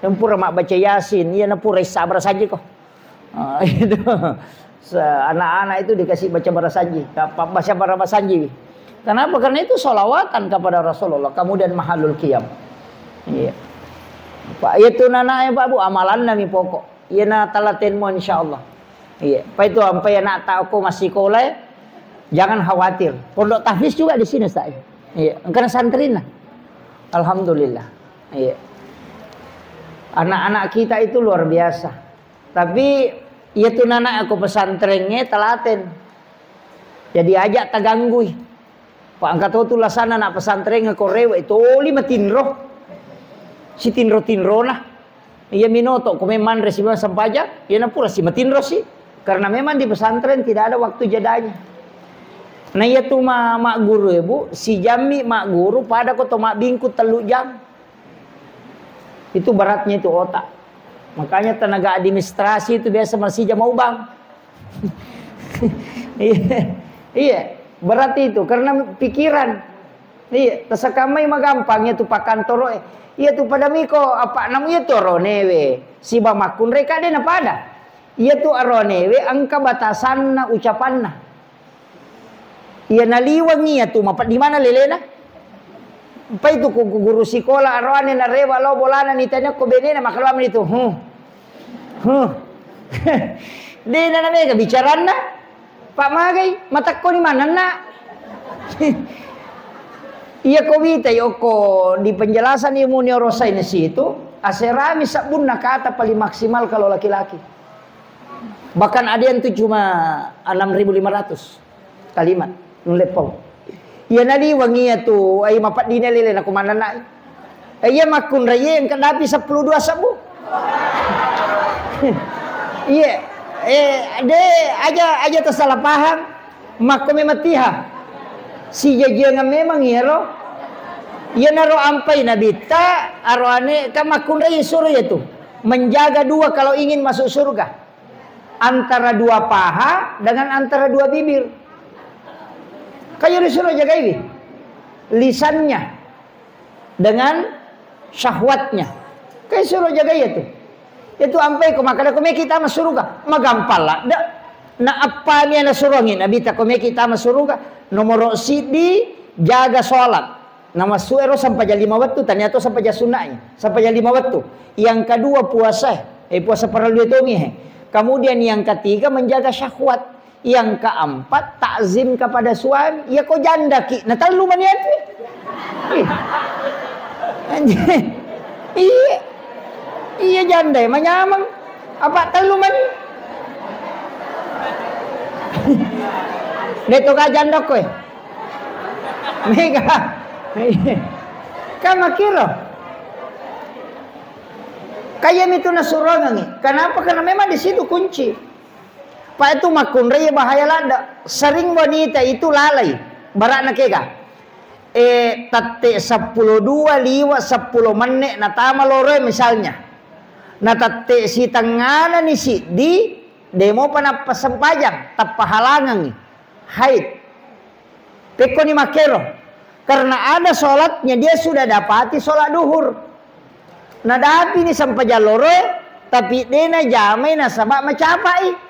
Tempura mak baca Yasin, iya na pura isa barasanji ko. Itu. Anak-anak itu dikasih baca barasanji, baca barasanji. Kenapa? Karena itu solawatan kepada Rasulullah. Kemudian mahalul qiyam. Iya. Pak itu nanaknya Pak Bu amalan nami pokok. Iya na talaten mo insyaallah. Iya. Pak itu sampai anak tak aku masih kolai, jangan khawatir. Pondok tahfiz juga di sini Ustaz. Iya. Karena santrin lah. Alhamdulillah. Iya. Anak-anak kita itu luar biasa. Tapi iya tu nana aku pesantrennya telaten. Jadi ajak taganggui. Pak angkat tu lasana nak pesantren ngakorewe itu lima tinro. Si tinro nah. Iya minoto ko memang resima sampaja, iya na pura si matinro sih. Karena memang di pesantren tidak ada waktu jadanya. Nah iya tu mak guru ya Bu, si jami mak guru pada ko to mak bingku telu jam. Itu beratnya itu otak. Makanya tenaga administrasi itu biasa masih jam mau bang. Iya, berat itu karena pikiran. Iya, tasakamai mah gampangnya tuh pak kantor. Iya tuh pada miko apa namanya tuh ronewe. Si bamakun reka dena pada. Iya tuh aronewe angka batasan ucapanna. Iya naliwangi ya tuh mapat di mana lelena? Pa itu ku guru sekolah arwane na rewa lo bolana nitanya ko benena makalwa itu. Dena na mega bicaran na. Pak Magay, matak ko ni mana na. Iya ko bita yoko di penjelasan ilmu neuroscience itu aserami sabun na kata paling maksimal kalau laki-laki. Bahkan ada yang tuh cuma 6.500 kalimat nulepau. Iya nadi wangi tu ay mapat dina lele na kumana na. Iya makun raya yang kadapi 12 sabu. Iya. De aja tersalah paham. Mako mematiha. Si jaja nga memang hero. Iya naro ampai nabita arwane ka makun raya suruh ya tu. Menjaga dua kalau ingin masuk surga. Antara dua paha dengan antara dua bibir. Kayak disuruh jaga ini lisannya dengan syahwatnya. Kayak suruh jaga itu. Itu ampai ko makada ko kita masuruga. Magampala. Na apa ni na surungin abita ko kita masuruga. Nomor sidi jaga salat. Nama suero sampai jam 5 waktu ternyata sampai jam sunnahnya. Sampai jam 5 waktu. Yang kedua puasa. Puasa paralel itu kemudian yang ketiga menjaga syahwat. Yang keempat takzim kepada suami. Ya kau janda ki. Nah terlalu maniat ni. Iya janda manyamang. Apa terlalu mani? Neto ka janda ko Mega. Kama kira. Kaya itu nasurangan ni. Kenapa? Karena memang di situ kunci. Pak itu makun raya bahaya lada. Sering wanita itu lalai. Barak na kega. Tate 12 liwa 10 menit na tama loroy misalnya. Na tate si tangana ni si di demo pa na pasampajang tapahalangan ni. Haid. Teko ni makero. Karena ada sholatnya dia sudah dapati sholat duhur. Nadapi ni sampajang loroy. Tapi dia na jamay na sabak macapai.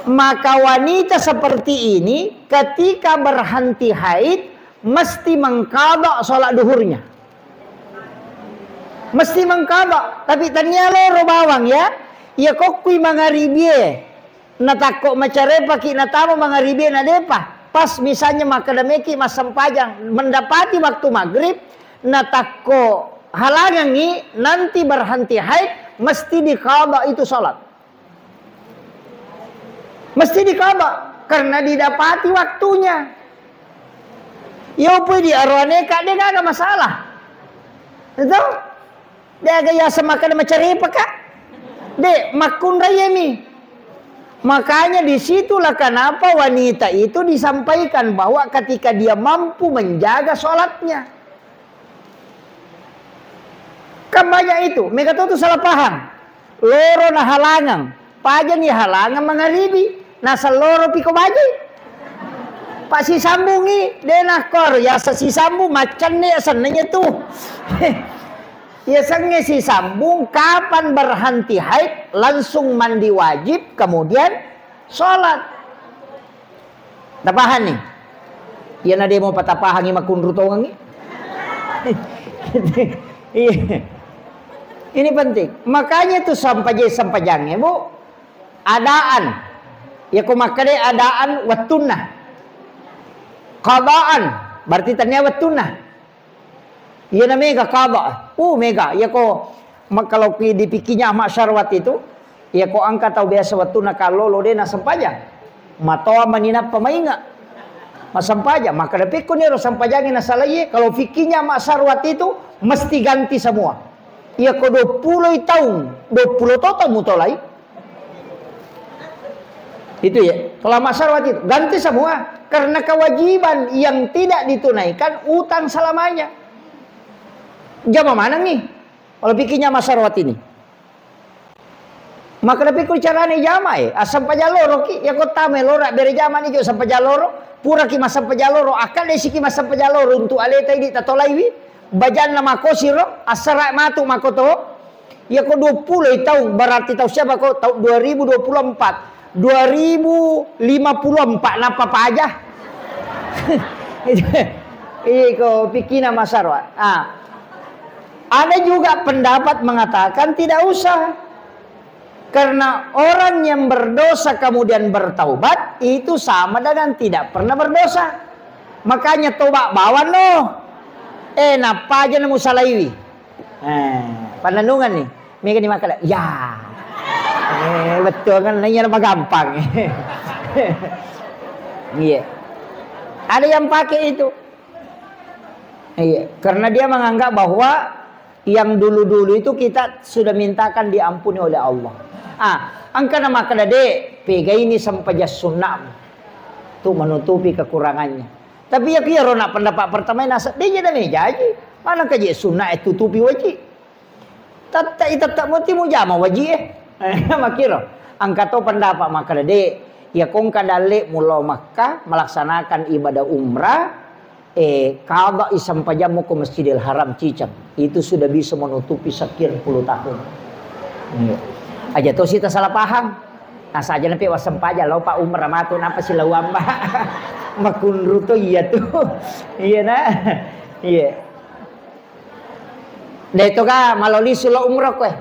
Maka wanita seperti ini ketika berhenti haid mesti mengqadha sholat duhurnya. Mesti mengqadha. Tapi ternyata loro bawang ya. Ya kokui mangaribie. Natako macarepa ki natamo mangaribie na depa. Pas misalnya makadameki masampajang mendapati waktu maghrib. Natako halangangi nanti berhenti haid mesti diqadha itu sholat. Mesti diqadha karena didapati waktunya. Yo pun di arwane kak dia gak masalah. Itu dia gaya semakan mencari apa kak? Dek makun rayemi. Makanya disitulah kenapa wanita itu disampaikan bahwa ketika dia mampu menjaga sholatnya. Kan banyak itu, mereka tuh salah paham. Loro na halangan, paja nih halangan mengaribi. Nasa loro piko baji. Pak si sambungi, denakor ya si sambung macan nih senenya tuh. Ya sennya si sambung kapan berhenti haid langsung mandi wajib kemudian sholat. Tapahan nih. Ya nade mau patapahan ni makun rutongan ni. Ini penting. Makanya tuh sampajangnya bu. Adaan. Ya ku makade adaan wattunah. Qadaan. Berarti tanya wattunah. Ya namanya qada. Mega. Ya ko kalau dipikirnya mak syarwat itu. Ya ko angka tahu biasa wattunah kalau lo dena sampajang. Matoa manina pamainga. Masampaja. Maka dapik ko nero sampajangin na salaye. Kalau fikirnya mak syarwat itu mesti ganti semua. Ya ko 20 tahun, 20 tahun mutolai. Itu ya. Kalau masyarakat itu ganti semua karena kewajiban yang tidak ditunaikan utang selamanya. Jama mana nih? Kalau pikirnya masyarakat ini. Maka tapi ku carane jama asam pajaloro ki ya kota melora bere jama ni jo sampai jaloro pura ki masam pajaloro akal desi ki masam pajaloro untuk aleta ini tatolaiwi. Bajan nama kosiro asara matu makoto ya ko 20 tahun berarti tahu siapa ko tahun 2024 2054 napa apa aja. Iko pikina masyarakat. Ada juga pendapat mengatakan tidak usah. Karena orang yang berdosa kemudian bertaubat itu sama dengan tidak pernah berdosa. Makanya tobat bawa no. Napa aja nemu salaiwi. Pandanungan nih. Mereka dimakan. Ya. Betul kan nanya nama gampang. Iya. Ada yang pakai itu. Iya, karena dia menganggap bahwa yang dulu-dulu itu kita sudah mintakan diampuni oleh Allah. Angka nama kadade pega ini sampai jas sunnah. Tuh menutupi kekurangannya. Tapi ya kira nak pendapat pertama nasa dia jadi mejaji. Mana kaji sunnah itu tutupi wajib. Tak mesti mau jama wajib makiro. Angka tu pendapat maka de ya kong kadale mula Makkah melaksanakan ibadah umrah kada isam pajamu ke Masjidil Haram Cicang. Itu sudah bisa menutupi sekian puluh tahun. Aja tu kita salah paham. Asa aja nampi wasam paja lo pak umrah matu napa sila wamba. Makun ruto iya tuh. Iya nah. Iya. Dito ka maloli sula umrah kwe.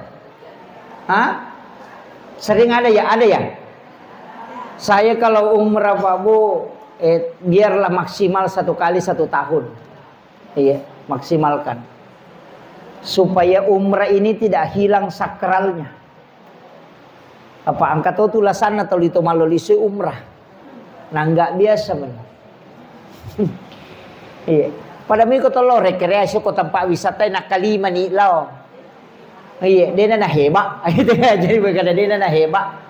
Sering ada ya? Ada ya? Saya kalau umrah Pak Bu biarlah maksimal 1 kali 1 tahun. Iya, maksimalkan. Supaya umrah ini tidak hilang sakralnya. Apa angkat tu tulasan atau itu maloli umrah. Nah enggak biasa benar. Iya. Pada minggu tolo rekreasi ko tempat wisata nak kalima ni lao. Iya, dia na hebat. Jadi berkata dia na hebat.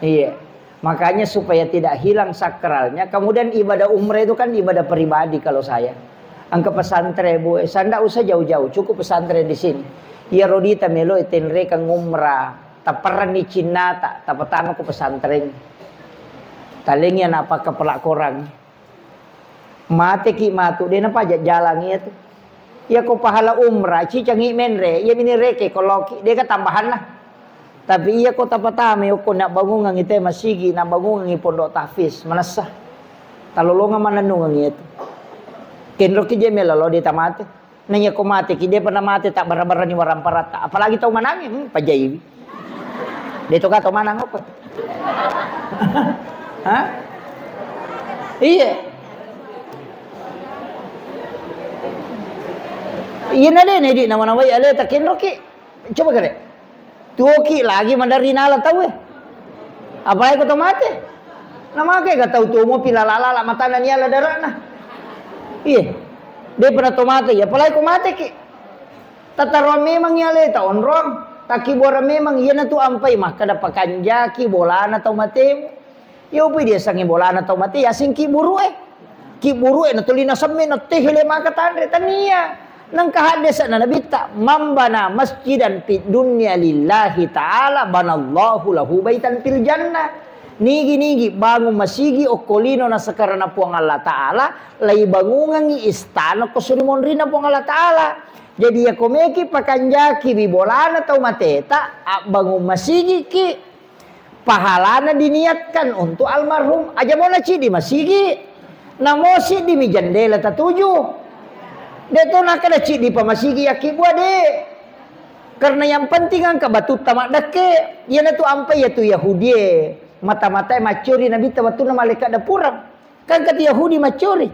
Iya. Makanya supaya tidak hilang sakralnya. Kemudian ibadah umrah itu kan ibadah pribadi kalau saya. Angka pesantren bu, saya tidak usah jauh-jauh, cukup pesantren di sini. Ya rodita melo itenre kang umrah. Tak pernah ni Cina tak petang aku pesantren. Talingnya apa kepelak korang. Mati ki matu dia napa jalan itu. Ya ko pahala umrah cicangi menre, ya mini reke kalau dia ke tambahan lah. Tapi iya ko tapatame ko nak bangun nang ite masigi, nak bangun nang pondok tahfiz, manasah. Talolongan mananung nang itu. Kenro ki je melalo dia tamate. Nanya ko mati ki dia pernah mati tak bara-bara ni waram parata. Apalagi tau manangin, pajai. Dia tu kata manang apa? Hah? Iya. Iya nade nih nama-nama ya le takin roki. Coba kare. Tuoki lagi mandarinala tahu apa yang kau mati? Nama ke kau tahu tu mau pilalala mata nanya la darah nah. Iya. Dia pernah to mate ya palai ko mate ki. Tataron memang ya le ta onron. Taki bora memang iya na tu ampai mah kada pakanjaki bolana tau mate. Yo pi dia sangi bolana tau mate ya sing ki buru Ki buru na tulina samme na tehele maka tandre tania. Nang kahadesa na nabita mambana masjidan fid dunya lillahi ta'ala banallahu lahu baitan fil jannah. Nigi bangun masigi okolino na sakarana puang Allah Ta'ala lay bangungangi istana ko surimonrina puang Allah Ta'ala. Jadi ya komeki pakanjaki bibolana tau mateta bangun masigi ki pahalana diniatkan untuk almarhum aja mau naci di masigi namosi di mijandela tatuju. Deto nak kada ci di pamasigi yaki buat deh. Karena yang penting angka batu tamak dake. Yana tu ampai ya tu Yahudi. Mata-mata macuri nabi tabatu na malaikat da purang. Kan kata Yahudi macuri.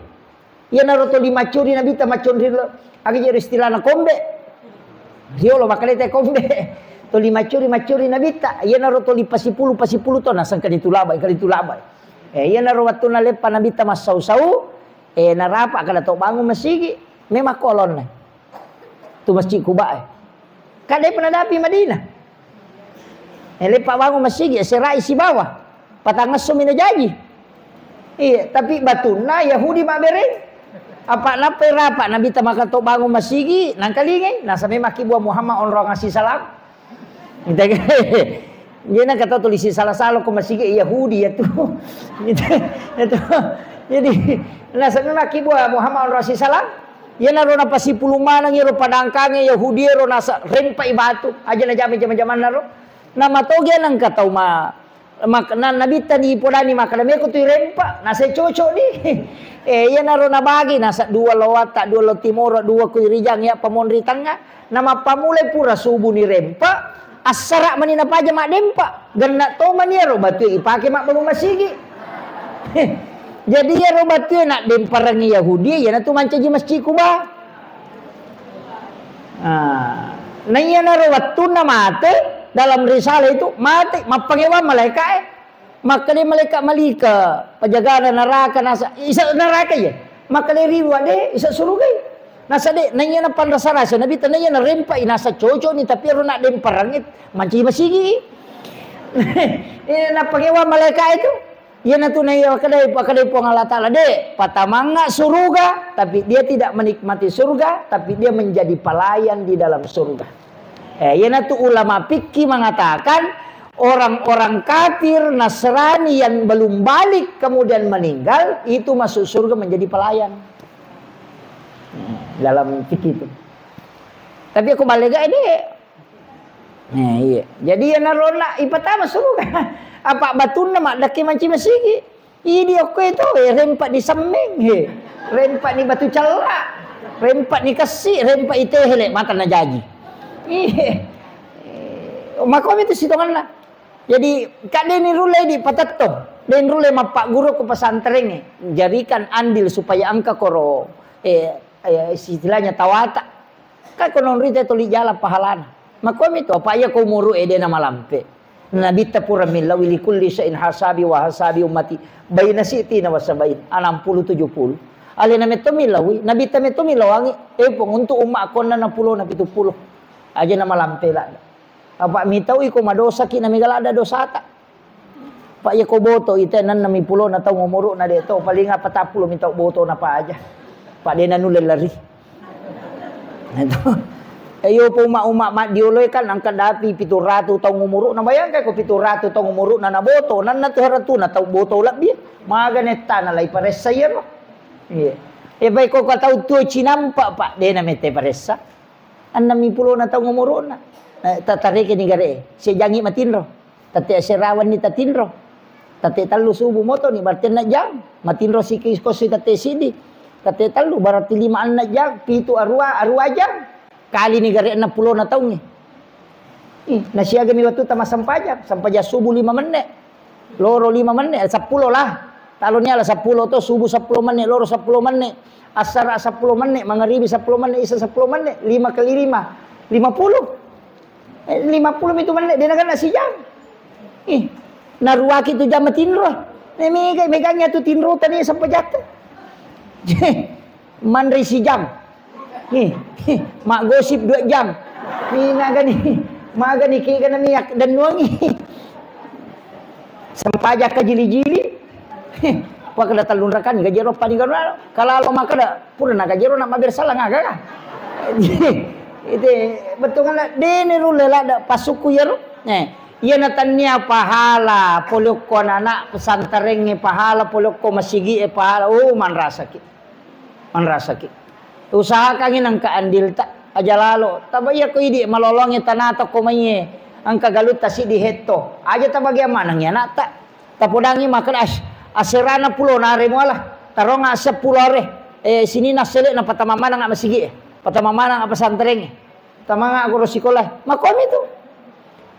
Yana roto di macuri nabi ta macuri agi jadi istilah na kombe. Dia lo makalete kombe. To li macuri nabi ta. Yana roto li pasipulu to na sangka ditulabai. Yana roto na lepa nabi ta masau-sau. Narapa kada to bangun masigi. Memang kolon nih. Tu masjid Kuba. Kadai pernah dapi Madinah. Lepak bangun masjid serai si bawah. Patangas sumina jaji. Iya, tapi batuna Yahudi mak bereng. Apa napa rapak Nabi tamaka tok bangun masjid nang kalingai. Nah sampai maki buah Muhammad onrong ngasih salam. Dia nak kata tulis salah-salah ke masjid Yahudi ya tu. Jadi nah sampai maki buah Muhammad onrong ngasih salam. Ya naro na pasipuluman ang iro padangkange Yahudi ro nasa rempa ibatu aja na jaman naro na matogya nang kataw na nabita ni podani makadame ko tu rempa nasa coco ni ya naro na bagi nasa dua lowata dua lo timoro dua ko rijang ya pamonri tanga na mapamulay pura subu ni rempa asara manina paja mak dempa ganna to maniero batu ipake mak pamumasigi. Jadi ya robat tu nak demparangi Yahudi ya tu mancaji masjid Kuba. Nah iya na robat tu na mate dalam risalah itu mate mapangewa malaikat maka dia malaikat malika penjaga neraka nasa isa neraka ya maka dia riwa de isa surga. Nasa de na iya na panrasa-rasa nabi tanaya na rempa inasa coco ni tapi ro nak demparangit mancaji masjid. Ini na pangewa malaikat itu. Ya natu na iya kadai puang Allah Ta'ala de patamanga surga tapi dia tidak menikmati surga tapi dia menjadi pelayan di dalam surga. Ya natu ulama fikih mengatakan orang-orang kafir Nasrani yang belum balik kemudian meninggal itu masuk surga menjadi pelayan. Dalam fikih itu. Tapi aku balik gak ini. Nah iya. Jadi ya narona ipatama surga. Apa batuna mak daki manci masigi. Ini oke itu rempak di semeng rempak ni batu celak, rempak ni kasih, rempak itu hele mata na jaji. Makom itu sitongan lah. Jadi kak deni rule di patato, den rule mapak guru ke pesantren jadikan andil supaya angka koro istilahnya tawata. Kak konon rite toli jala pahalana. Makom itu apa ya kau muru edena malampe. Nabi tapura min lawili kulli syai'in hasabi wa hasabi ummati baina si'tina wa sabain 60 70 ali na metomi lawi nabi tametomi lawangi pong untuk umat kon na 60 na 70 aja na malampe la apa mitau iko madosa ki na migalada dosa ta pak ya ko boto itenan na 60 na taw ngumuro na deto paling 40 mitau boto na pa aja pak de na nulel lari ayo po umak diuloy kan angkat dapi 700 taong umuro na bayangkan ko 700 taong umuro na naboto nan natuharatu na taong boto labi maganeta na lay pares saya no iya bay ko katao tu chinampa pa de na mete paresa an 60 na taong umuro na tatarike ni gare si jangi matinro tate serawan ni tatinro tate talu subu moto ni barten na jang matinro si ko si tate sidi tate talu barati 5 na jang pitu arua jang kali ni gari 60 na taon ni. Nasiaga mi waktu tama sampaja subuh 5 menit. Loro 5 menit, 10 lah. Talonnya lah 10 to subuh 10 menit, loro 10 menit. Asar 10 menit, magharibi 10 menit, isya 10 menit. 5 kali 5, 50. 50 itu menit, dia nak si jam. Naruaki tu jam tinro. Megangnya tu tinro tadi sampai jatuh. Mandri si jam. Nih, mak gosip 2 jam. Nih naga nih. Maga nih kaya miyak dan nuangi. Sampaja ka jili-jili. Wag kada talunrakan gajero pa ni garo. Kalalo maka da pura na gajero na mabersalang aga. Ite betul kan dene rulela da pasuku yero. Iya natanya pahala polok ko anak pesantren pahala polok ko masigi pahala man rasaki. Man rasaki. Usaha kangin ang kaandil ta aja lalo. Tabaya ko idi malolongi tanata ko maye ang kagalut ta si di hetto. Aja ta bagaimana nya nata. Tapudangi makan asirana pulo na mo lah. Taro nga sa pulo re. Sini na sele na patamamana nga masigi. Patamamana nga pesantren. Tama nga guru sekolah. Makomi tu.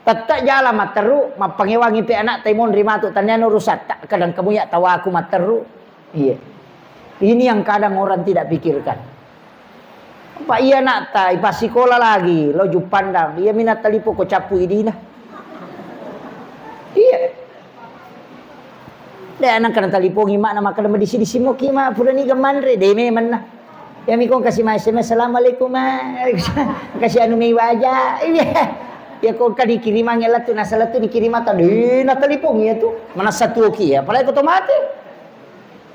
Tatta jala materu mapangiwangi pe anak taimon rimatu tanyano rusat tak kadang kamu ya tawa aku materu. Iya. Ini yang kadang orang tidak pikirkan. Pak iya nak ta ipa sekolah lagi lo ju pandang iya minat talipo ko capu idina. Iya. Dan anak kana talipo ngima na makana di sini simo kima pura ni gamandre de me man na. Ya mi kong kasih SMS assalamualaikum kasih anu mi wajah. Iya. Ya kau kan dikiriman ngela tu nasalah tu dikiriman tadi na telepon ya tu mana satu oki ya palai kau mati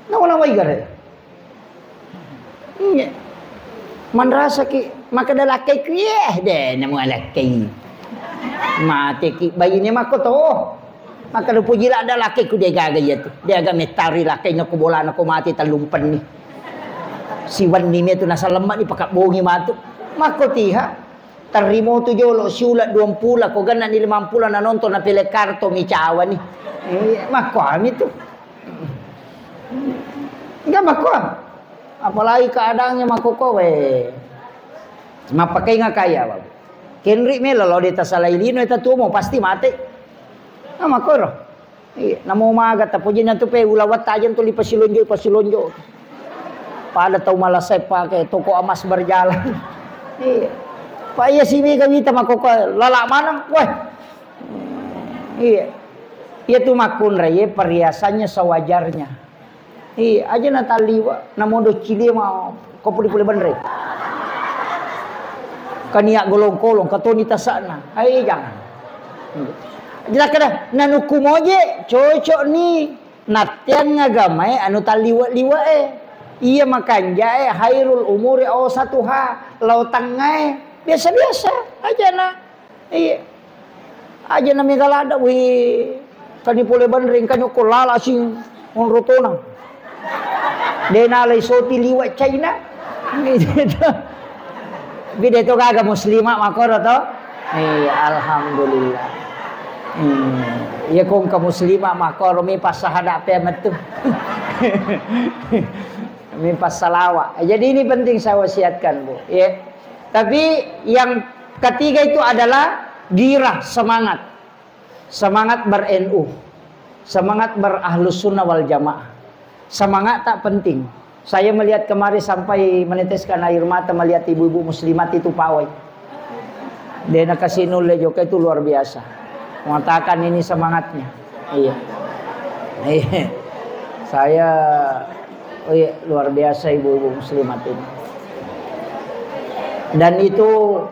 na wala wai gare iya man rasa ki maka dalakai ku ya de namu alakai mati ki bayi ni mako to maka lu puji la dalakai ku dia gaga ya tu dia aga metari lakai na ku bola na ku mati talumpen ni siwan ni me tu nasa lemak ni pakak bongi matu mako tiha terimo tu jolo siulat 20 ko gana ni 50 na nonton na pile karto mi cawa ni makwam itu enggak makwam apalagi keadaannya makoko we mapakai nga kaya babu kenri me lo de tasalailino eta tumo pasti mati na makoro namo maga tapojin tu pe ulawat tajan tu pasilonjo pada tau malasay pa kay toko amas berjalan Pak iya sini kami makoko lalak mana, wah, iya, itu makun raya perhiasannya sewajarnya, iya, aja nataliwa, namun do cili mau kopi di bandre, kaniak golong-golong, katoni tasana, ayo jangan, jelas kada, nanuku moje, cocok nih, natian ngagamai, anu taliwa-liwa iya makan jae, hairul umuri awsatuha, lautang ngai. Biasa-biasa aja na. Iya. Aja na migalada wi kani pole bandring kanyo ko lala sing on rotona. Denalay soti liwat China. Bide to gaga muslima makoro to. Iya alhamdulillah. Ya kong ka muslima makoro mi pasahada pe metu. Mi pasalawa. Jadi ini penting saya wasiatkan, Bu. Ya. Tapi yang ketiga itu adalah girah, semangat. Semangat ber-NU. Semangat berahlus sunnah wal jamaah. Semangat tak penting. Saya melihat kemarin sampai meneteskan air mata melihat ibu-ibu muslimat itu pawai. Dia nak kasih nule juga itu luar biasa. Mengatakan ini semangatnya. Iya. Saya luar biasa ibu-ibu muslimat ini. Dan itu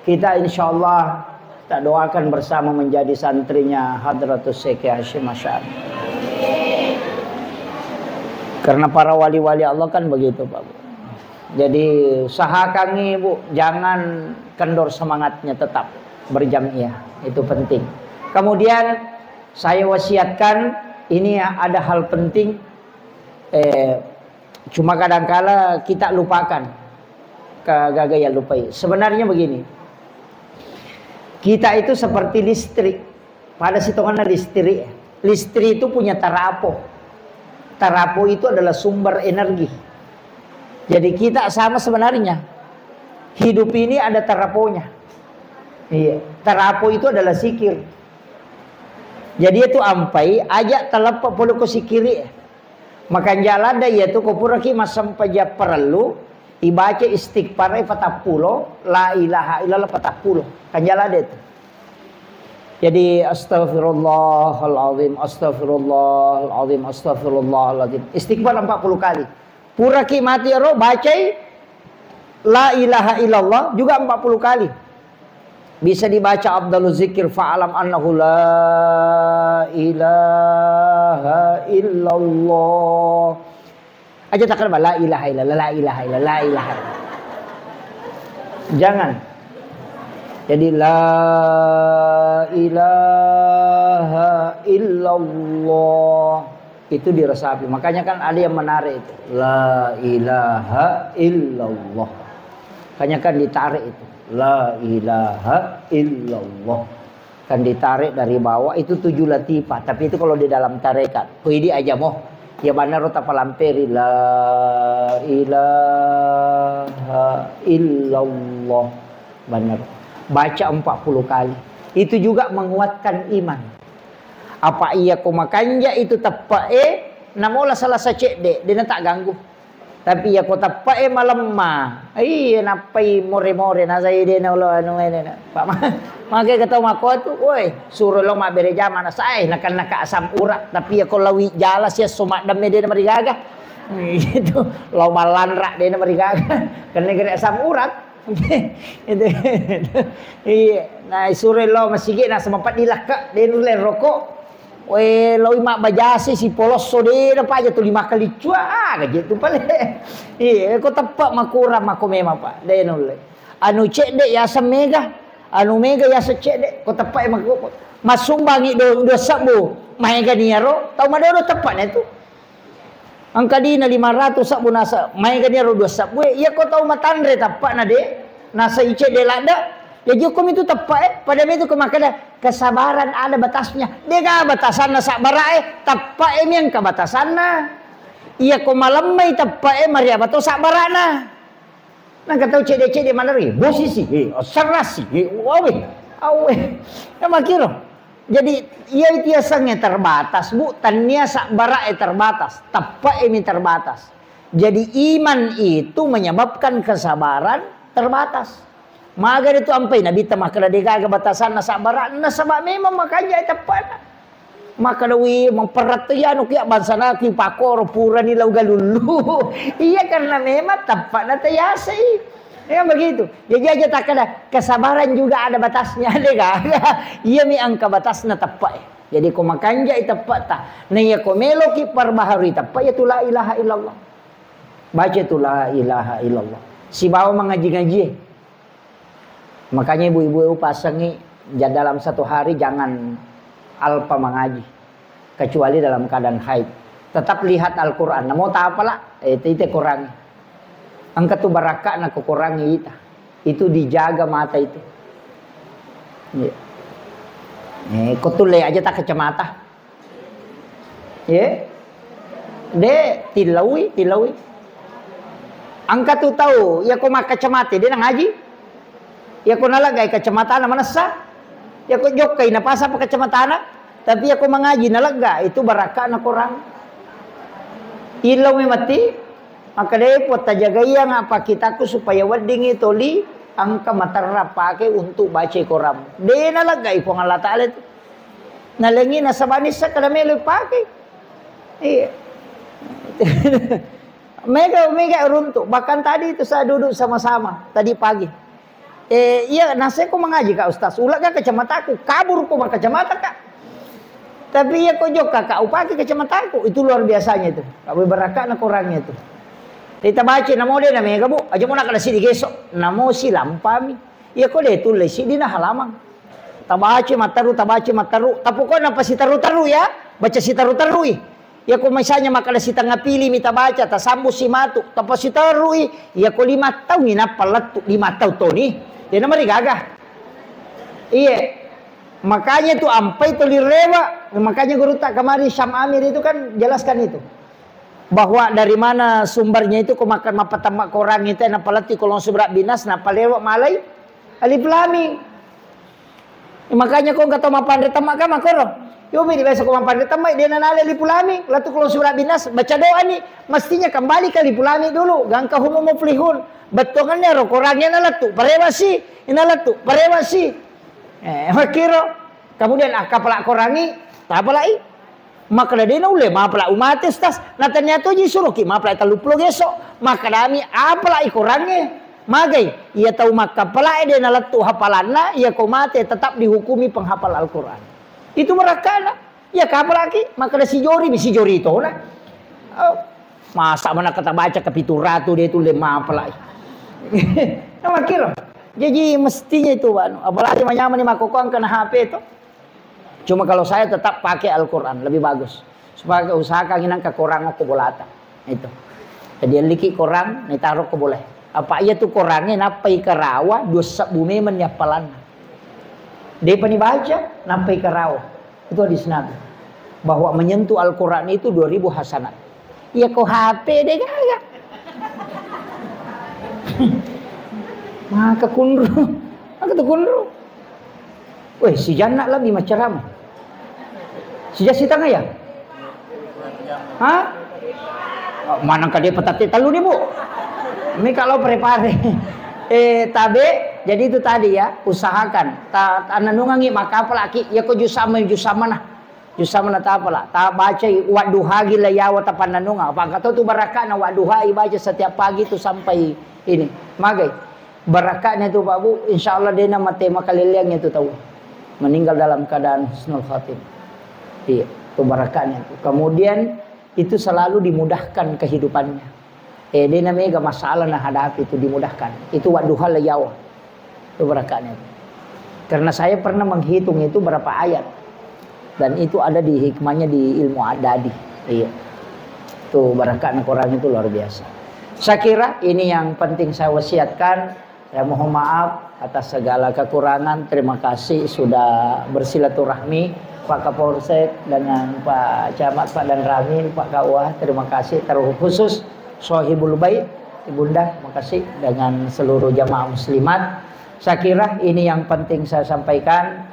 kita insya Allah tak doakan bersama menjadi santrinya Hadratus Syekh Hasyim Asy'ari. Karena para wali-wali Allah kan begitu Pak Bu. Jadi usahakan Bu, jangan kendor semangatnya, tetap berjamiah, itu penting. Kemudian saya wasiatkan ini ada hal penting, cuma kadangkala kita lupakan. Kagaya lupai. Sebenarnya begini. Kita itu seperti listrik. Pada sitongan listrik. Listrik itu punya tarapo. Tarapo itu adalah sumber energi. Jadi kita sama sebenarnya. Hidup ini ada taraponya. Iya. Tarapo itu adalah sikir. Jadi itu ampai ajak telepo puluh ko sikiri. Makan jalan dah yaitu kopuraki masam paja perlu. Ibaca istighfar 40, la ilaha illallah 40. Kan jalan itu. Jadi astagfirullahalazim, astagfirullahalazim, astagfirullahalazim. Istighfar 40 kali. Pura ki mati ro bacai la ilaha illallah juga 40 kali. Bisa dibaca afdalul zikir fa'alam annahu la ilaha illallah. Aja tak kena la ilaha illallah, la ilaha illallah, la ilaha illallah. Jangan. Jadi la ilaha illallah itu diresapi. Makanya kan ada yang menarik itu. La ilaha illallah. Makanya kan ditarik itu. La ilaha illallah. Kan ditarik dari bawah itu 7 latifah. Tapi itu kalau di dalam tarekat. Kuidi aja moh. Ya benar tak palampiri. La ilaha illallah. Benar. Baca 40 kali. Itu juga menguatkan iman. Apa iya ko makanja itu tepat namola salah secek dek. Dia tak ganggu. Tapi ya kota pak malam ma, iya napai more nasai dia na ulo anu ini na, pak makai kata mako tu, oi suruh lo mak bereja mana saya nak asam urat, tapi ya kalau lawi jala sia somak dame dia na marigaga, itu lo malanrak dia na marigaga, kena kena asam urat, itu, iya, nah suruh lo masih nak sempat dilakak dia nulen rokok. Weh, lawi mak bajasi si polos sode apa aja tu 5 kali cua gaje tu pale. Iya, ko tepak makura mako memang pak. Deh nule. Anu cek dek ya semega. Anu mega ya secek dek ko tepak mako. Masumbangi do sabu. Mega niaro, tau madodo tepak na tu. Angka dina 500 sabu nasa. Mega niaro 2 sabu. Iya ko tau matandre tepak na dek. Nasa ice de lada. Jadi hukum itu tepat pada itu kemakanya kesabaran ada batasnya. Dia ka batasan sak barae tepat yang ka batasanna. Iya ko malamai tepat maria bato sak barana. Nang katau cede mana ri? Bosisi, serasi, awe. Ya makiro. Jadi ia tiasanya terbatas, bu tania sak barae terbatas, tepat ini terbatas. Jadi iman itu menyebabkan kesabaran terbatas. Magar itu ampai nabi ta makala degaga batasan nasa barat nasaba memang makanya tepat. Maka dawi memperat ya anu kia bansana ki pakor pura ni lau galulu. Iya karena memang tepat na tayasi. Ya begitu. Jadi aja tak ada kesabaran juga ada batasnya degaga. Iya mi angka batasna tepat. Jadi ko makanja tepat ta. Nah ya ko melo ki perbaharui tepat ya tu la ilaha illallah. Baca tu la ilaha illallah. Si bawa mengaji-ngaji. Makanya ibu-ibu pasangi dalam satu hari jangan alpa mengaji. Kecuali dalam keadaan haid. Tetap lihat Al-Quran. Nah, mau tak apalah. Itu kurangi. Angkat tu barakah nak kurangi itu. Itu dijaga mata itu. Ya. Kotule aja tak kacamata. Ya. De tilawi. Angkat tu tahu. Ya kau mak kacamata. Dia nak ngaji. Ya ko nalagay kacamata na manasa. Ya ko jokay na pasa pa kacamata na. Tapi ya ko mangaji nalaga itu baraka na kurang. Ilaw may mati. Maka dahil po tajagaya nga pa kita ko supaya wading ito li ang kamatarap pake untuk baca Quran. Di nalagay po nga latalit. Nalangi na sa banis sa kalamelo pake. Iya. Mega runtuk. Bahkan tadi itu saya duduk sama-sama tadi pagi. Iya, nasi ko mengaji kak Ustaz. Ulah ka kacamataku, kabur ko mah kacamata kak. Tapi ya ko jok kakak upaki kacamataku. Itu luar biasanya itu. Kamu berakak na kurangnya itu. Kita baca namo dia na mega bu. Aja mo na kada sidi gesok. Namo si lampami. Iya ko deh tulis sidi na halaman. Tabaca mataru. Tapi ko na pa si taru ya. Baca si taru. Ya ko misalnya makala si tengah pilih mita baca tasambu si matu. Tapos si taru ya ko 5 tahun inapalat 5 tahun to ni. Dia nama gagah. Iya. Makanya tuh ampai tuh lirewa. Makanya guru tak kemari Syam Amir itu kan jelaskan itu. Bahwa dari mana sumbernya itu makan mapatamak korang itu napalati kolong subrak binas napalewa malai alif lam. Makanya kau enggak tahu mapan tamak ka makoro. Yo mi biasa kau mapan tamak dia nanale alif lam. Latu kolong subrak binas baca doa nih mestinya kembali ke alif lam dulu. Gangka humu muflihun. Betongannya ro korangnya nalatu parewasi inalatu parewasi makiro kemudian akapala korangi tapalai maka dia ule mapla umates tas natanya to ji suruh ki mapla taluplo geso maka dami apla ikurannya magai ia tahu maka pala dia nalatu hafalanna ia kau mate tetap dihukumi penghafal Al-Qur'an itu merakana ya kapal lagi maka ada si jori itu nah masa mana kata baca kepituratu dia itu lemah apalagi nama kira jadi mestinya itu apalagi nyaman nih makokong kena HP itu cuma kalau saya tetap pakai Al-Quran lebih bagus supaya usahakan inang ke korang aku bolata itu jadi liki korang nih taruh ke boleh apa iya tuh korangnya napai ke rawa dosa bumi menyapalan dia baca napai ke rawa itu hadis Nabi bahwa menyentuh Al-Quran itu 2000 hasanat ya kok HP deh gak maka kunru weh si jana lagi macam si jasi tengah ya hah mana dia petati talu nih bu ini kalau prepare tabe jadi itu tadi ya usahakan tananungangi maka apalagi ya kok jusama nah tak apalah tak baca waduha gila ya wata pananunga apa kata tu barakana waduha baca setiap pagi tu sampai ini magai barakatnya itu Pak Bu insyaallah dia nama tema kaliliangnya itu tahu meninggal dalam keadaan husnul khatimah iya itu barakatnya itu kemudian itu selalu dimudahkan kehidupannya dia namanya gak masalah nah hadapi itu dimudahkan itu waduha layawa itu barakatnya itu karena saya pernah menghitung itu berapa ayat dan itu ada di hikmahnya di ilmu adadi iya tuh barakatnya Quran itu luar biasa saya kira ini yang penting saya wasiatkan. Ya mohon maaf atas segala kekurangan. Terima kasih sudah bersilaturahmi Pak Kapolsek dengan Pak Camat, Pak Dan Ramin, Pak Kawah. Terima kasih terkhusus Sohibul Bait, Ibunda. Terima kasih dengan seluruh jamaah muslimat. Saya kira ini yang penting saya sampaikan.